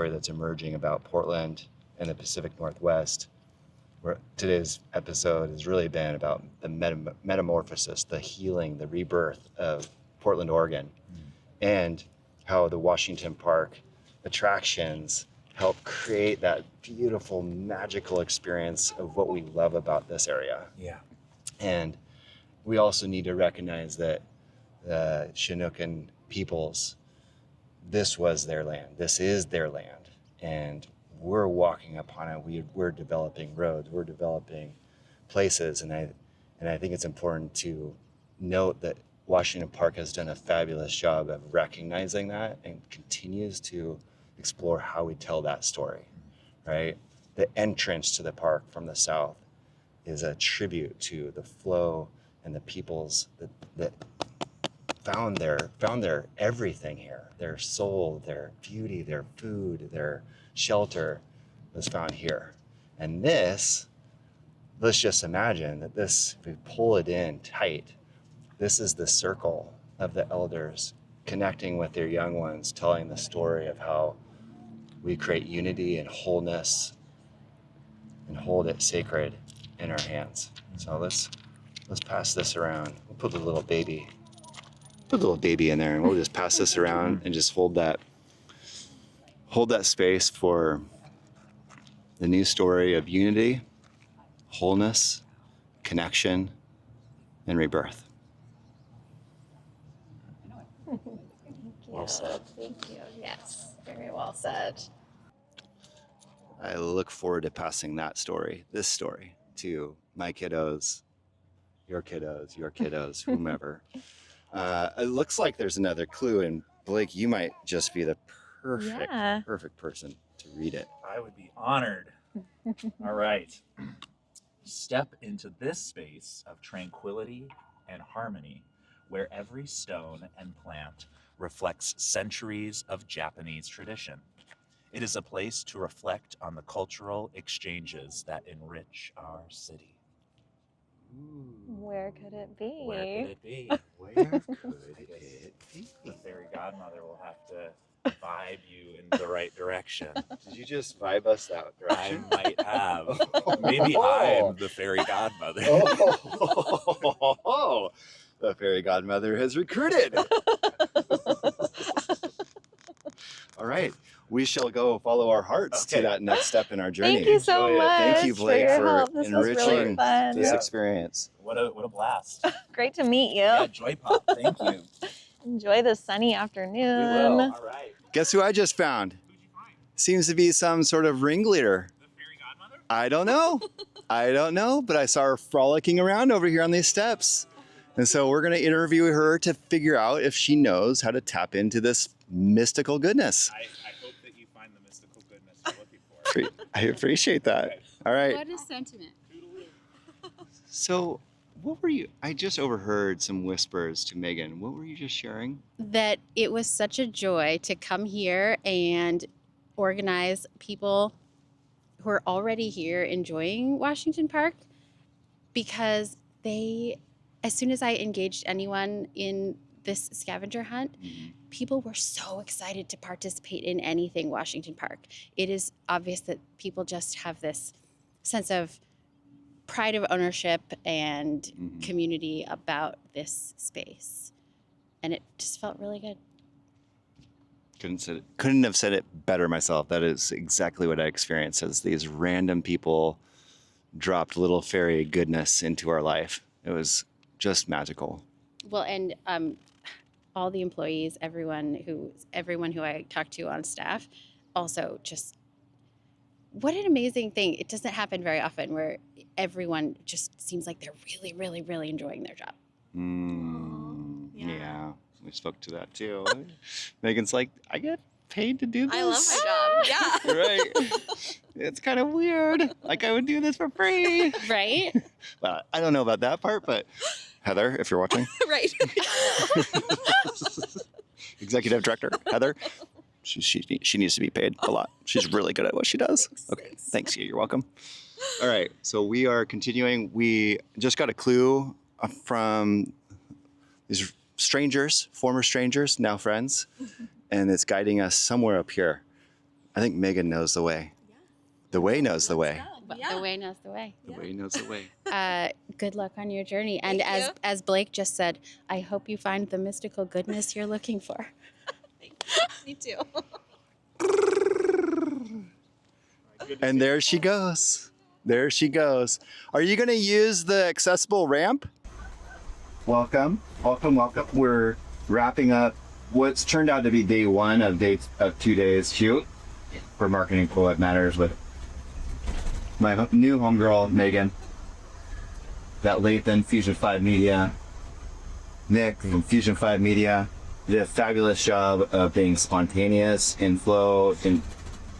that's emerging about Portland and the Pacific Northwest. Where today's episode has really been about the metamorphosis, the healing, the rebirth of Portland, Oregon, and how the Washington Park attractions help create that beautiful, magical experience of what we love about this area. Yeah. And we also need to recognize that the Chinookan peoples, this was their land. This is their land. And we're walking upon it. We're developing roads. We're developing places. And I think it's important to note that Washington Park has done a fabulous job of recognizing that and continues to explore how we tell that story, right? The entrance to the park from the south is a tribute to the flow and the peoples that found their everything here. Their soul, their beauty, their food, their shelter was found here. And this, let's just imagine that this, if we pull it in tight, this is the circle of the elders connecting with their young ones, telling the story of how we create unity and wholeness and hold it sacred in our hands. So let's pass this around. We'll put the little baby in there, and we'll just pass this around and just hold that space for the new story of unity, wholeness, connection, and rebirth. Well said. Thank you. Yes, very well said. I look forward to passing this story, to my kiddos, your kiddos, whomever. It looks like there's another clue, and Blake, you might just be the perfect person to read it. I would be honored. All right. Step into this space of tranquility and harmony where every stone and plant reflects centuries of Japanese tradition. It is a place to reflect on the cultural exchanges that enrich our city. Where could it be? Where could it be? Where could it be? The fairy godmother will have to vibe you in the right direction. Did you just vibe us that I direction? might have. Maybe I'm the fairy godmother. Oh, the fairy godmother has recruited. All right, we shall go follow our hearts to that next step in our journey. Thank you so Enjoy it. much. Thank you, Blake, your for help. This was really enriching fun. this Yeah. experience. What a blast. Great to meet you. Yeah, joy pop. Thank you. Enjoy the sunny We afternoon. will. All right. Guess who I just found? Seems to be some sort of ringleader. The fairy godmother? I don't know, but I saw her frolicking around over here on these steps. And so we're going to interview her to figure out if she knows how to tap into this mystical goodness. I hope that you find the mystical goodness you're looking for. I appreciate that. All right. What a sentiment. So what were you, I just overheard some whispers to Megan. What were you just sharing? That it was such a joy to come here and organize people who are already here enjoying Washington Park, because as soon as I engaged anyone in this scavenger hunt, people were so excited to participate in anything Washington Park. It is obvious that people just have this sense of pride of ownership and community about this space. And it just felt really good. Couldn't have said it better myself. That is exactly what I experienced as these random people dropped little fairy goodness into our life. It was just magical. Well, and all the employees, everyone who I talked to on staff, also just what an amazing thing. It doesn't happen very often where everyone just seems like they're really, really, really enjoying their job. Yeah, we spoke to that too. Megan's like, I get paid to do this. I love my job. Yeah. Right. It's kind of weird. Like I would do this for free. Right? Well, I don't know about that part, but Heather, if you're watching. Right. Executive Director, Heather. She needs to be paid a lot. She's really good at what she does. Okay, thanks. You're welcome. All right, so we are continuing. We just got a clue from these strangers, former strangers, now friends, and it's guiding us somewhere up here. I think Megan knows the way. The way knows the way. The way knows the way. The way knows the way. Good luck on your journey. And as Blake just said, I hope you find the mystical goodness you're looking for. Me too. And there she goes. There she goes. Are you going to use the accessible ramp? Welcome. Welcome, welcome. We're wrapping up what's turned out to be day one of 2 days shoot for Marketing for What Matters with my new homegirl, Megan. That Lathan, Fusion 5 Media. Nick from Fusion 5 Media did a fabulous job of being spontaneous in flow, in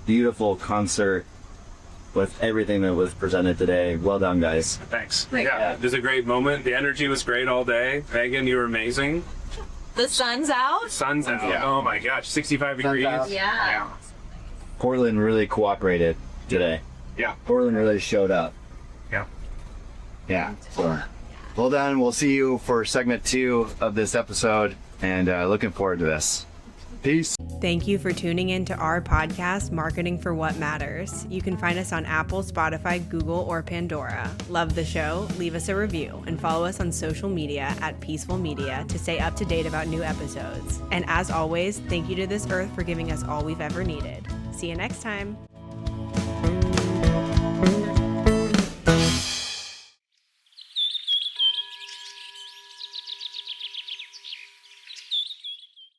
beautiful concert with everything that was presented today. Well done, guys. Thanks. Yeah, it was a great moment. The energy was great all day. Megan, you were amazing. The sun's out. Sun's out. Yeah. Oh my gosh, 65 degrees. Yeah. Portland really cooperated today. Yeah. Portland really showed up. Yeah. Yeah. So, well done. We'll see you for segment 2 of this episode, and looking forward to this. Peace. Thank you for tuning in to our podcast, Marketing for What Matters. You can find us on Apple, Spotify, Google, or Pandora. Love the show? Leave us a review and follow us on social media at Peaceful Media to stay up to date about new episodes. And as always, thank you to this earth for giving us all we've ever needed. See you next time.